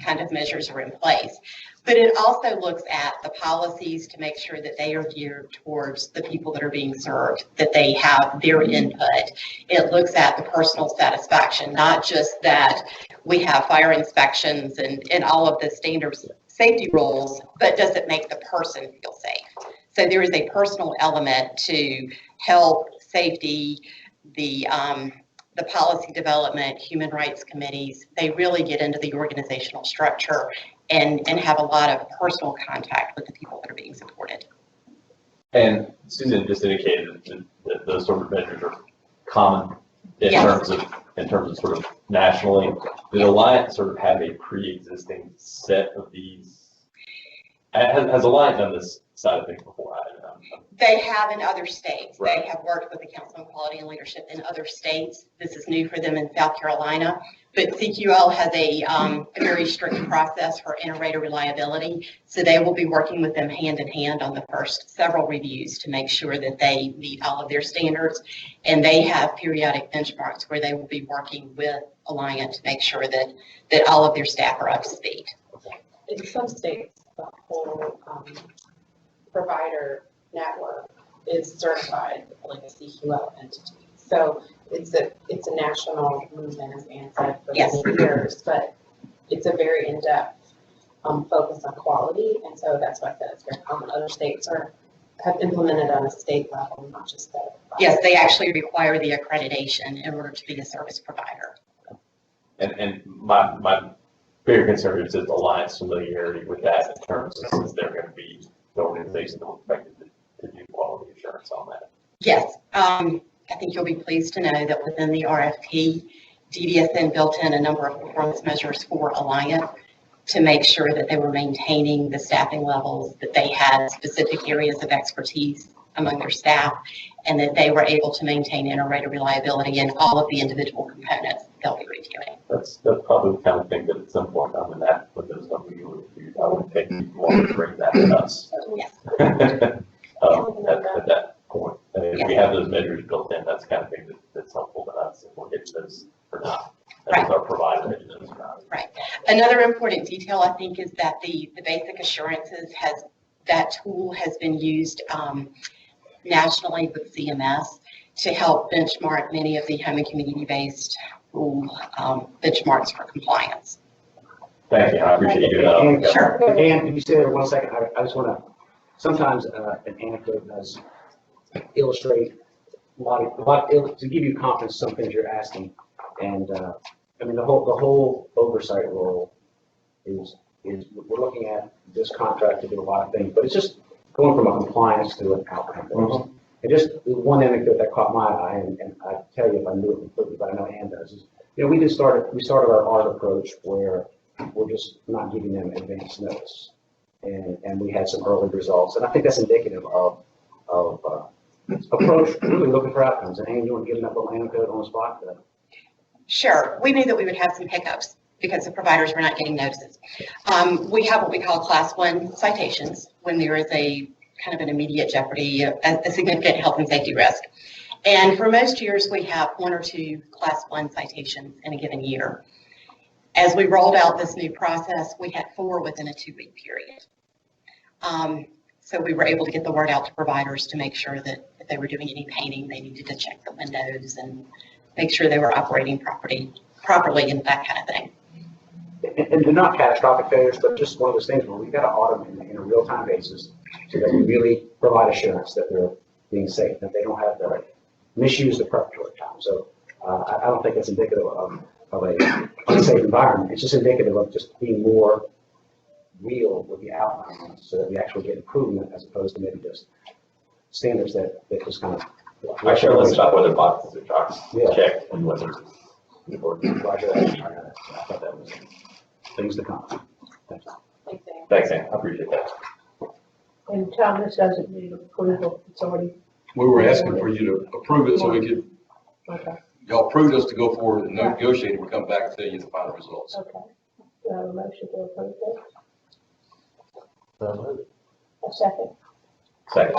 kind of measures are in place. But it also looks at the policies to make sure that they are geared towards the people that are being served, that they have their input. It looks at the personal satisfaction, not just that we have fire inspections and all of the standard safety rules, but does it make the person feel safe? So there is a personal element to health, safety, the policy development, human rights committees. They really get into the organizational structure and have a lot of personal contact with the people that are being supported. And Susan just indicated that those sort of measures are common in terms of sort of nationally. Did Alliance sort of have a pre-existing set of these? Has Alliance done this side of things before? They have in other states. Right. They have worked with the Council on Quality and Leadership in other states. This is new for them in South Carolina. But CQL has a very strict process for integrated reliability. So they will be working with them hand in hand on the first several reviews to make sure that they meet all of their standards. And they have periodic benchmarks where they will be working with Alliant to make sure that all of their staff are up to speed. In some states, the whole provider network is certified like a CQL entity. So it's a national movement, as Ann said, for many years, but it's a very in-depth focus on quality, and so that's why I said it's very common. Other states have implemented on a state level, not just federal. Yes, they actually require the accreditation in order to be a service provider. And my bigger concern is just Alliance familiarity with that in terms of since they're going to be the organization that will expected to do quality assurance on that. Yes, I think you'll be pleased to know that within the RFP, DDSN built in a number of performance measures for Alliant to make sure that they were maintaining the staffing levels, that they had specific areas of expertise among their staff, and that they were able to maintain inter-rater reliability in all of the individual components they'll be reviewing. That's probably the kind of thing that at some point I'm in that with those I would take long to bring that to us. Yes. At that point. And if we have those measures built in, that's the kind of thing that's helpful to us if we'll get those or not. Right. As our provider. Right. Another important detail, I think, is that the basic assurances that tool has been used nationally with CMS to help benchmark many of the home and community-based rule benchmarks for compliance. Thank you. I appreciate you doing that. Sure. And if you stay there 1 second, I just want to, sometimes an anecdote does illustrate to give you confidence in some things you're asking. And I mean, the whole oversight role is we're looking at this contract to do a lot of things, but it's just going from a compliance to an outcome. Mm-hmm. And just one anecdote that caught my eye, and I tell you if I knew it completely, but I know Ann does, is, you know, we started our ART approach where we're just not giving them advance notice. And we had some early results. And I think that's indicative of approach, really looking for outcomes. And Ann, you want to give them that little anecdote on the spot? Sure. We knew that we would have some hiccups because the providers were not getting notices. We have what we call class 1 citations when there is a kind of an immediate jeopardy, a significant health and safety risk. And for most years, we have 1 or 2 class 1 citations in a given year. As we rolled out this new process, we had 4 within a 2-week period. So we were able to get the word out to providers to make sure that if they were doing any painting, they needed to check the windows and make sure they were operating properly and that kind of thing. And they're not catastrophic failures, but just one of those things where we've got to audit them in a real-time basis so that we really provide assurance that they're being safe, that they don't have to misuse the preparatory time. So I don't think it's indicative of a unsafe environment. It's just indicative of just being more real with the outcomes so that we actually get improvement as opposed to maybe just standards that just kind of. I share less about whether boxes are checked and whether people Roger that. I thought that was things to come. Thank you. Thanks, Ann. I appreciate that. And Tom, this doesn't need approval, it's already, We were asking for you to approve it so we could, okay, y'all approved us to go forward and negotiate it. We'll come back and tell you the final results. okay. Do I have a motion to approve this? A second. Second.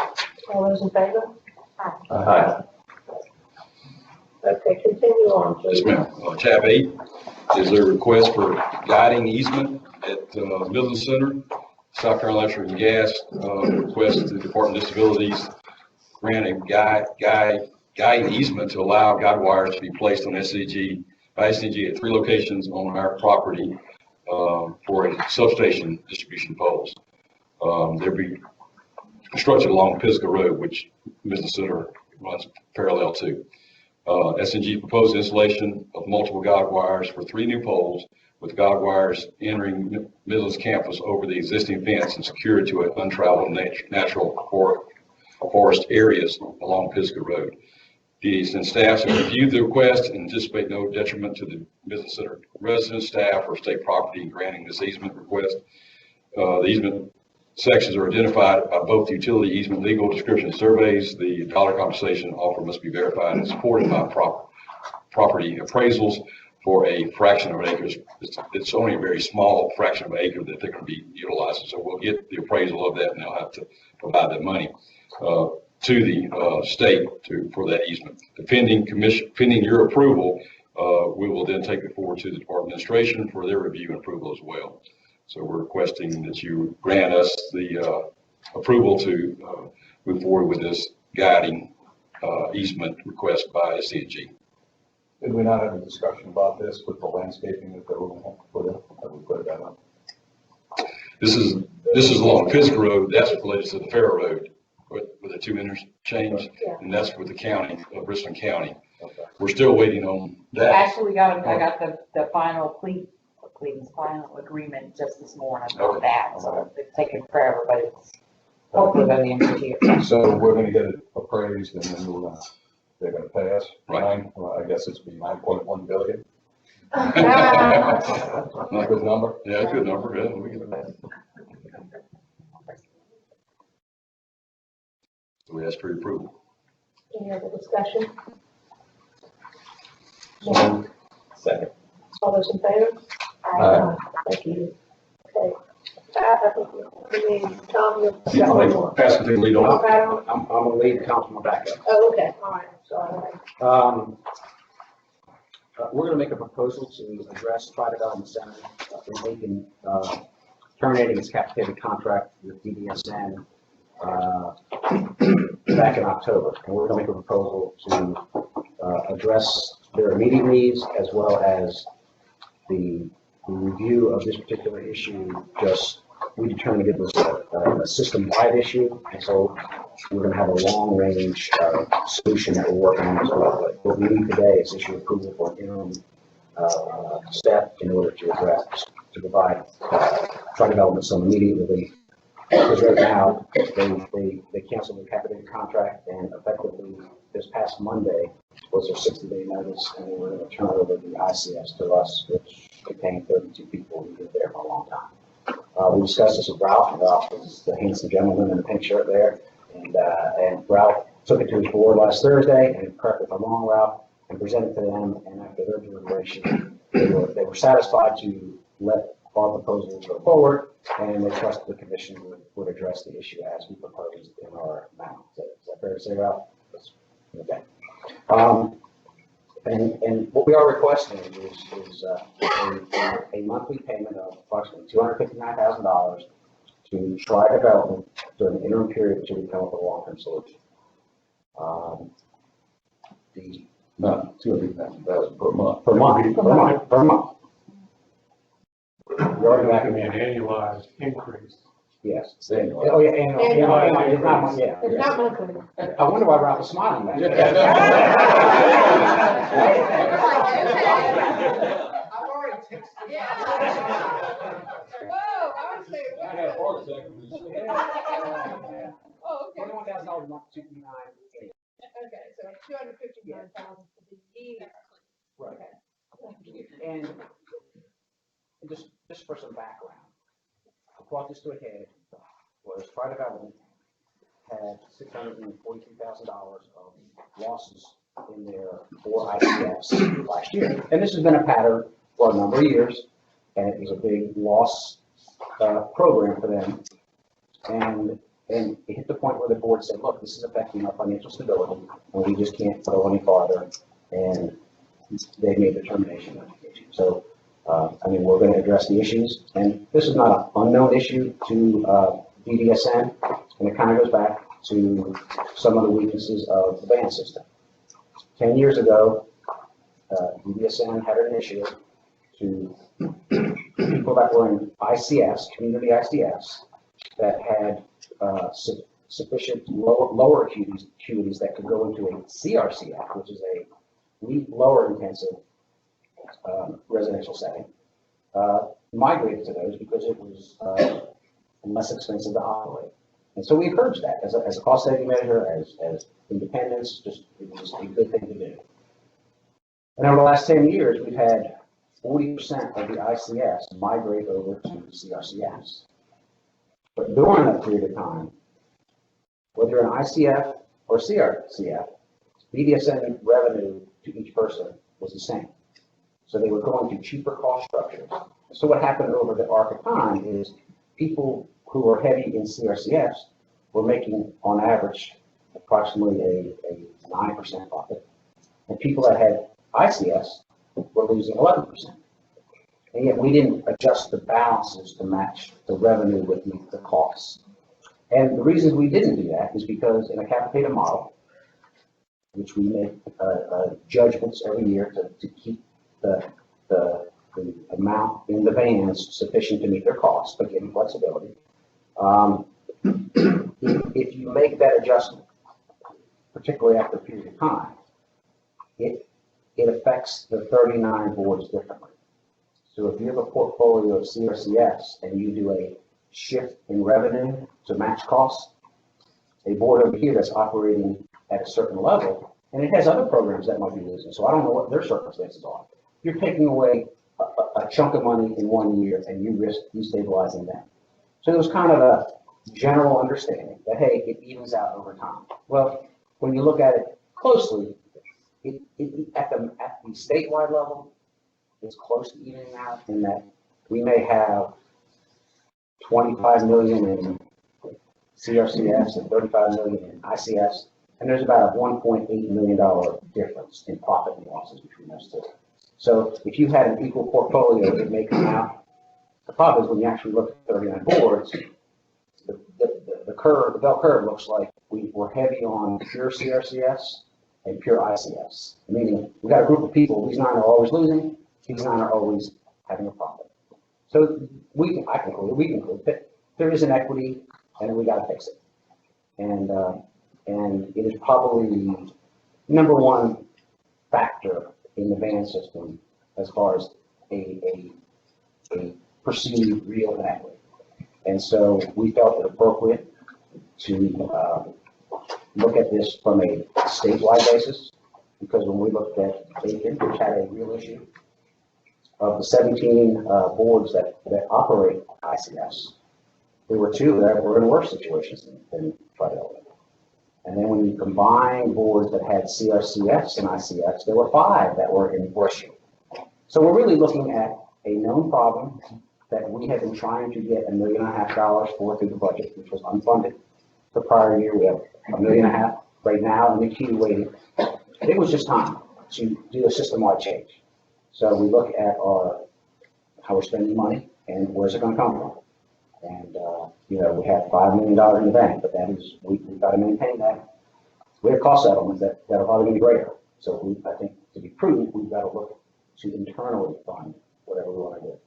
All those in favor? Aye. Okay, continue on, please. Yes, ma'am. Tab 8 is a request for guiding easement at Midland Center. South Carolina Electric and Gas request the Department of Disabilities grant a guide easement to allow guide wires to be placed on SCG at 3 locations on our property for a substation distribution poles. They'll be constructed along Pisgah Road, which Midland Center runs parallel to. SNG proposed installation of multiple guide wires for 3 new poles, with guide wires entering Midland's campus over the existing fence and secured to an untraveled natural forest areas along Pisgah Road. DDSN staff have reviewed the request and anticipate no detriment to the Midland Center residents, staff, or state property in granting this easement request. The easement sections are identified by both the utility easement legal description surveys. The dollar compensation offer must be verified and supported by property appraisals for a fraction of an acre. It's only a very small fraction of an acre that they're going to be utilizing. So we'll get the appraisal of that and they'll have to provide that money to the state for that easement. Pending your approval, we will then take it forward to the Department of Administration for their review and approval as well. So we're requesting that you grant us the approval to move forward with this guiding easement request by SCG. Did we not have a discussion about this with the landscaping that they were going to have to put in? Have we put that on? This is along Pisgah Road. That's related to the Fair Road with the 2 interchange, and that's with the county of Bristol County. Okay. We're still waiting on that. Actually, I got the final final agreement just this morning on that, so it's taking forever, but it's hopefully by the end of the year. So we're going to get it appraised and then they're going to pass. Right. I guess it's be 9.1 billion. Not a good number? Yeah, a good number, yeah. We get that. So we ask for your approval. Any other discussion? Second. All those in favor? Aye. Thank you. Okay. I think we need Tom, you'll. Pass the lead on. Okay, I don't- I'm gonna leave Councilman back up. Oh, okay, all right, sorry. We're gonna make a proposal to address Tri Development Center, in making, terminating its capitated contract with DDSN, back in October. And we're gonna make a proposal to, address their immediate needs as well as the review of this particular issue. Just, we determined it was a system-wide issue, and so we're gonna have a long-range, solution that we're working on as well. But what we need today is issue approval for an interim, step in order to address, to provide, Tri Development some immediate relief. Because right now, they canceled the capitated contract, and effectively this past Monday was their 60-day notice, and they were going to turn over the ICS to us, which contained 32 people who lived there for a long time. We discussed this with Ralph, and Ralph is the handsome gentleman in the pink shirt there, and Ralph took it to his board last Thursday, and correct me if I'm wrong, Ralph, and presented to them, and after their deliberation, they were satisfied to let our proposal go forward, and they trusted the commission would address the issue as we proposed in our memo. Is that fair to say, Ralph? Okay. And what we are requesting is a monthly payment of approximately $259,000 to Tri Development during the interim period until we come up with a long-term solution. No, $250,000 per month. Per month. You're already going to be an annualized increase. Yes. Annual. Oh, yeah, annual. It's not, yeah. It's not monthly. I wonder why Ralph was smiling back there. Oh, okay. $21,000 a month, $259,000. Okay, so $259,000 for the year. Right. Okay. And just for some background, what brought this to a head was Tri Development had $642,000 of losses in their 4 ICFs last year. And this has been a pattern for a number of years, and it was a big loss program for them. And it hit the point where the board said, look, this is affecting our financial stability, and we just can't go any farther. And they made the determination of the issue. So, we're going to address the issues, and this is not an unknown issue to DDSN, and it kind of goes back to some of the weaknesses of the band system. 10 years ago, DDSN had an initiative to people that were in ICS, community ICS, that had sufficient lower acuities that could go into a CRCF, which is a lower intensive residential setting, migrated to those because it was less expensive to operate. And so we encouraged that as a cost saving measure, as independence, just it was a good thing to do. And over the last 10 years, we've had 40% of the ICS migrate over to CRCFs. But during that period of time, whether you're an ICF or CRCF, BDSN revenue to each person was the same. So they were going to cheaper cost structures. So what happened over the arc of time is people who were heavy in CRCFs were making, on average, approximately a 9% profit. And people that had ICS were losing 11%. And yet we didn't adjust the balances to match the revenue with the costs. And the reason we didn't do that is because in a capitated model, which we make judgments every year to keep the amount in the bands sufficient to meet their costs, but given flexibility. If you make that adjustment, particularly after a period of time, it affects the 39 boards differently. So if you have a portfolio of CRCS and you do a shift in revenue to match costs, a board over here that's operating at a certain level, and it has other programs that might be losing, so I don't know what their circumstances are. you're taking away a chunk of money in 1 year and you risk destabilizing them. So there was kind of a general understanding that, hey, it evens out over time. Well, when you look at it closely, at the statewide level, it's close to evening out in that we may have 25 million in CRCS and 35 million in ICS, and there's about a $1.8 million difference in profit and losses between those two. So if you had an equal portfolio, it may come out. The problem is when you actually look at 39 boards, the curve, the bell curve looks like we're heavy on pure CRCS and pure ICS, meaning we got a group of people, these 9 are always losing, these 9 are always having a profit. So we conclude that there is an equity and we got to fix it. And it is probably the number one factor in the ban system as far as a perceived real inequity. And so we felt it appropriate to look at this from a statewide basis, because when we looked at Aiken, which had a real issue, of the 17 boards that operate ICS, there were 2 that were in worse situations than Fidelity. And then when you combine boards that had CRCS and ICS, there were 5 that were in worse shape. So we're really looking at a known problem that we have been trying to get $1.5 million for through the budget, which was unfunded. The prior year, we have $1.5 million right now in the queue waiting. It was just time to do a system-wide change. So we look at how we're spending money and where's it going to come from. And, we have $5 million in the bank, but that is, we've got to maintain that. We have cost settlements that are probably going to be greater. So I think to be prudent, we've got to look to internally fund whatever we want to do.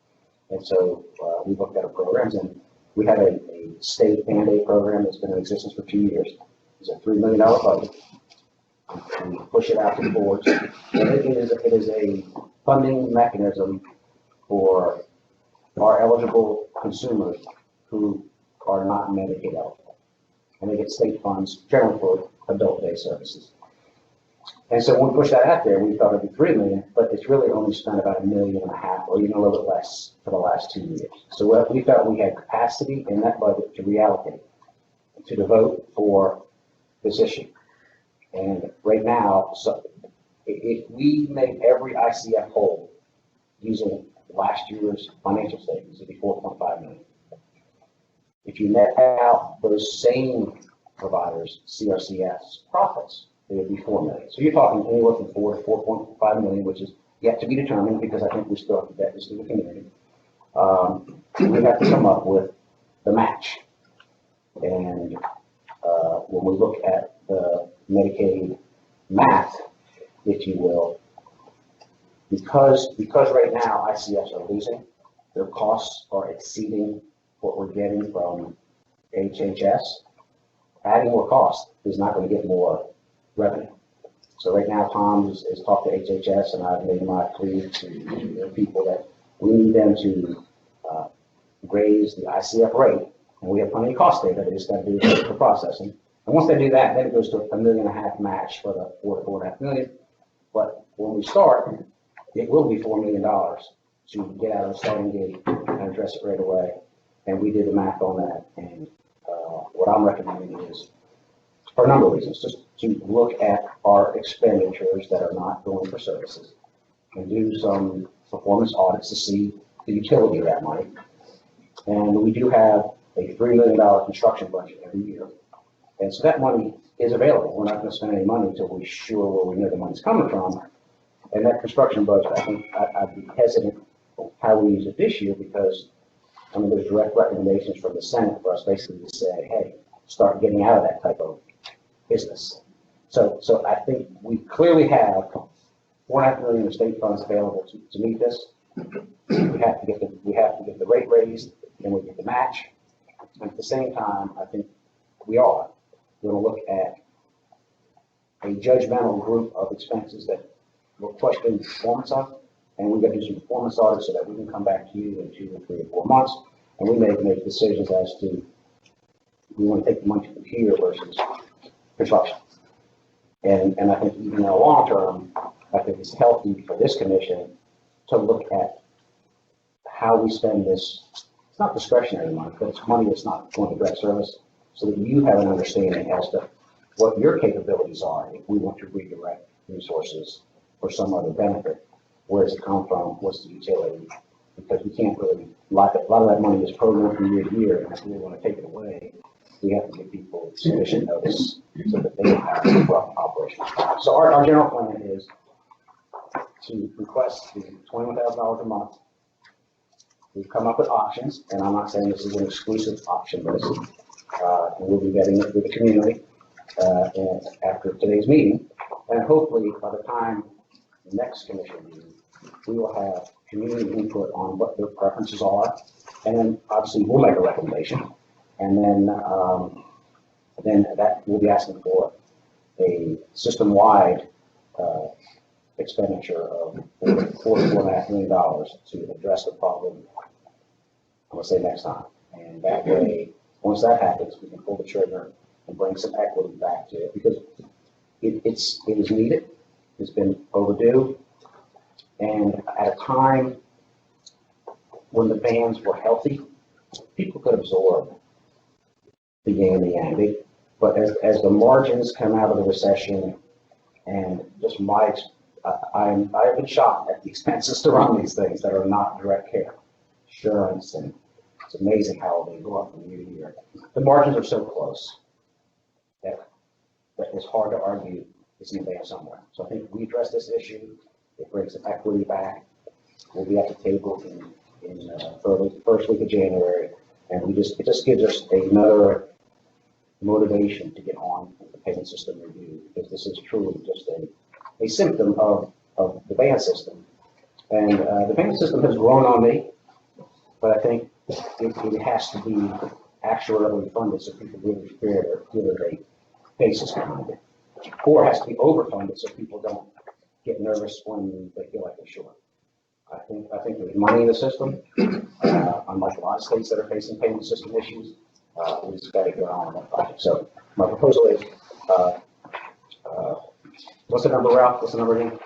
And so we looked at our programs, and we have a state Band-Aid program that's been in existence for 2 years. It's a $3 million budget. And we push it out to the boards. And it is a funding mechanism for our eligible consumers who are not Medicaid eligible. And they get state funds generally for adult day services. And so when we push that out there, we thought it'd be $3 million, but it's really only spent about $1.5 million or even a little bit less for the last 2 years. So we felt we had capacity in that budget to reallocate, to devote for this issue. And right now, so if we make every ICF whole using last year's financial statements, it'd be $4.5 million. If you net out those same providers' CRCS profits, it would be $4 million. So you're talking anywhere from $4 to $4.5 million, which is yet to be determined because I think we still have to vet this to the community. We have to come up with the match. And when we look at the Medicaid math, if you will, because right now ICS are losing, their costs are exceeding what we're getting from HHS. Adding more cost is not going to get more revenue. So right now, Tom has talked to HHS, and I've made my plea to their people that we need them to raise the ICF rate. And we have plenty of cost data, they just got to do the processing. And once they do that, then it goes to $1.5 million match for the $4 to $4.5 million. But when we start, it will be $4 million to get out of the starting gate and address it right away. And we did the math on that. And what I'm recommending is, for a number of reasons, just to look at our expenditures that are not going for services and do some performance audits to see the utility of that money. And we do have a $3 million construction budget every year. And so that money is available. We're not going to spend any money until we're sure where we know the money's coming from. And that construction budget, I think I'd be hesitant how we use it this year because there's direct recommendations from the Senate for us basically to say, hey, start getting out of that type of business. So I think we clearly have $4.5 million of state funds available to meet this. We have to get the rate raised, and we get the match. And at the same time, I think we are going to look at a judgmental group of expenses that we're questioning the performance of, and we're going to do some performance audits so that we can come back to you in 2 or 3 or 4 months, and we may make decisions as to we want to take the money from here versus construction. And I think even in the long term, I think it's healthy for this commission to look at how we spend this. It's not discretionary money, but it's money that's not going to debt service, so that you have an understanding as to what your capabilities are if we want to redirect resources for some other benefit. Where does it come from? What's the utility? Because we can't really, a lot of that money is programmed from year to year, and if we want to take it away, we have to give people sufficient notice so that they have a rough operation. So our general plan is to request the $21,000 a month. We've come up with options, and I'm not saying this is an exclusive option list. And we'll be getting it with the community and after today's meeting. And hopefully, by the time the next commission meeting, we will have community input on what their preferences are. And then obviously we'll make a recommendation. And then that we'll be asking for a system-wide expenditure of $4.5 million to address the problem, I'm gonna say next time. And that way, once that happens, we can pull the trigger and bring some equity back to it, because it is needed. It's been overdue. And at a time when the bands were healthy, people could absorb the yin and the yang. But as the margins come out of the recession, and just I've been shocked at the expenses to run these things that are not direct care, insurance, and it's amazing how they go up from year to year. The margins are so close that it's hard to argue it's in there somewhere. So I think we address this issue. It brings some equity back. We'll be at the table for the first week of January, and it just gives us another motivation to get on the payment system review, because this is truly just a symptom of the band system. And the band system has grown on me, but I think it has to be actuarially funded so people really feel a basis behind it. Or it has to be overfunded so people don't get nervous when they feel like they're short. I think there's money in the system. Unlike a lot of states that are facing payment system issues, we just got to get on that project. So my proposal is, what's the number, Ralph? What's the number again?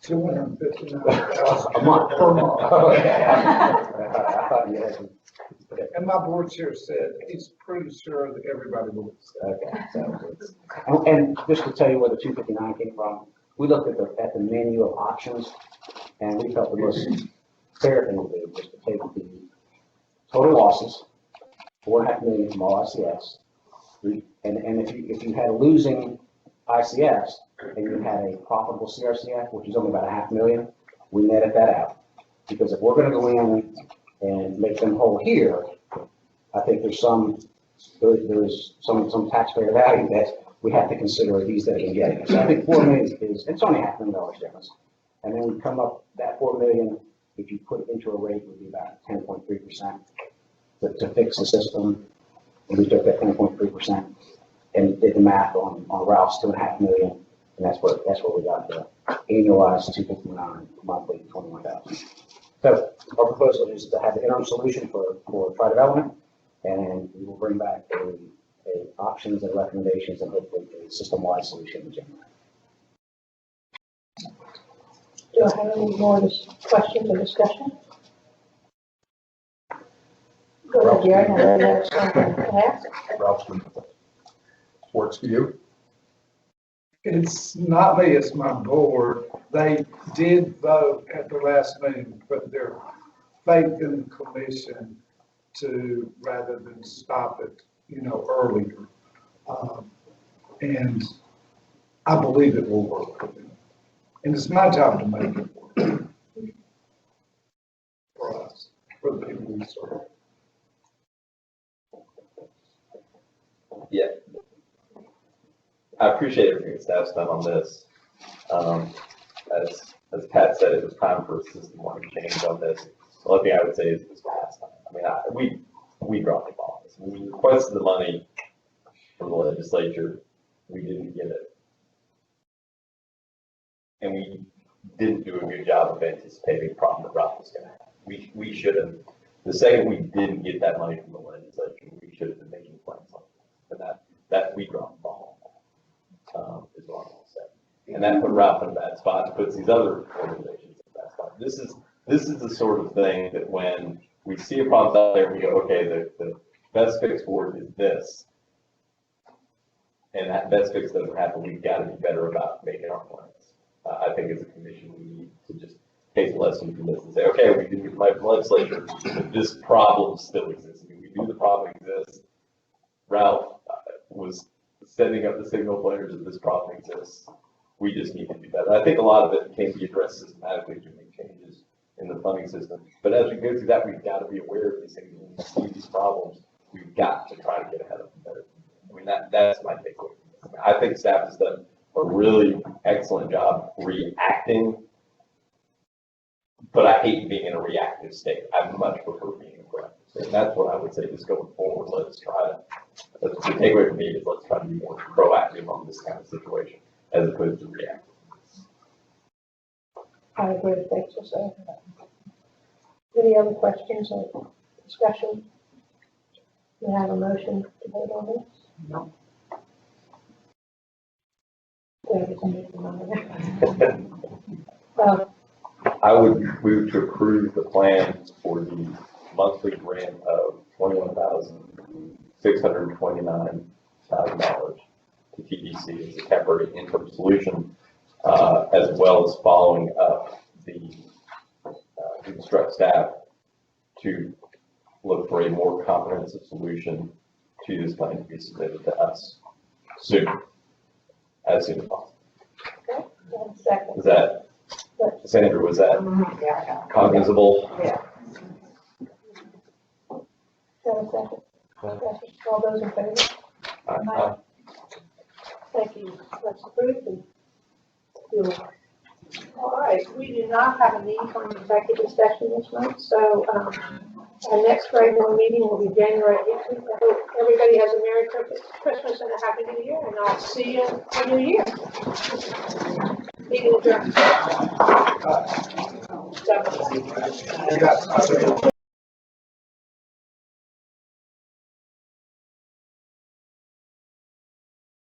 $259 a month. per month. I thought you had. And my board chair said he's pretty sure that everybody will. Okay. And just to tell you where the 259 came from, we looked at the menu of options, and we felt the most fair thing to do was to take the total losses, $4.5 million from all ICS, and if you had a losing ICS and you had a profitable CRCF, which is only about $500,000, we netted that out. Because if we're going to go in and make them whole here, I think there's some taxpayer value that we have to consider these that have been getting it. So I think $4 million it's only $500,000 difference. And then we come up, that $4 million, if you put it into a rate, would be about 10.3% to fix the system. And we took that 10.3% and did the math on Ralph's $2.5 million, and that's where we got the annualized 259 monthly 21,000. So our proposal is to have the interim solution for tri development, and we will bring back a options and recommendations and hopefully a system-wide solution in January. Do I have any more questions or discussion? Go ahead, Jerry. I know there's something to ask. Ralph's works for you? It's not me, it's my board. They did vote at the last meeting, but their faith in the commission to, rather than stop it, earlier. And I believe it will work for them. And it's my job to make it work for us, for the people we serve. Yeah. I appreciate everything that staff's done on this. As Pat said, it was time for a system-wide change on this. The only thing I would say is it's past time. I mean, we dropped the ball. We requested the money from the legislature. We didn't get it. And we didn't do a good job of anticipating the problem that Ralph was going to have. We should have, the second we didn't get that money from the legislature, we should have been making plans like that. And that we dropped the ball, is what I'm going to say. And that put Ralph in a bad spot, puts these other organizations This is the sort of thing that when we see a problem out there, we go, okay, the best fix for it is this. And that best fix doesn't happen, we've got to be better about making our plans. I think as a commission, we need to just take a lesson from this and say, okay, we do my legislature, this problem still exists. I mean, we knew the problem exists. Ralph was setting up the signal players that this problem exists. We just need to do better. I think a lot of it can be addressed systematically to make changes in the funding system. But as we go through that, we've got to be aware of these things. When we see these problems, we've got to try to get ahead of them better. I mean, that's my takeaway. I think staff has done a really excellent job reacting, but I hate being in a reactive state. I much prefer being in a proactive state. And that's what I would say is going forward. The takeaway for me is let's try to be more proactive on this kind of situation as opposed to reactive. I agree with that, so saying. Any other questions or discussion? We have a motion to vote on this? No. We would approve the plan for the monthly grant of $21,629,000 to TDC as a temporary interim solution, as well as following up to instruct staff to look for a more comprehensive solution to this plan to be submitted to us soon, as soon as possible. Okay, second. Is that, Sandra, was that cognizable? Yeah. Second. All those in favor? Aye. Thank you. That's approved. And you're- All right, we do not have a need for an executive session this month, so our next regular meeting will be January 18th. I hope everybody has a Merry Christmas and a Happy New Year, and I'll see you for New Year. Meeting adjourned.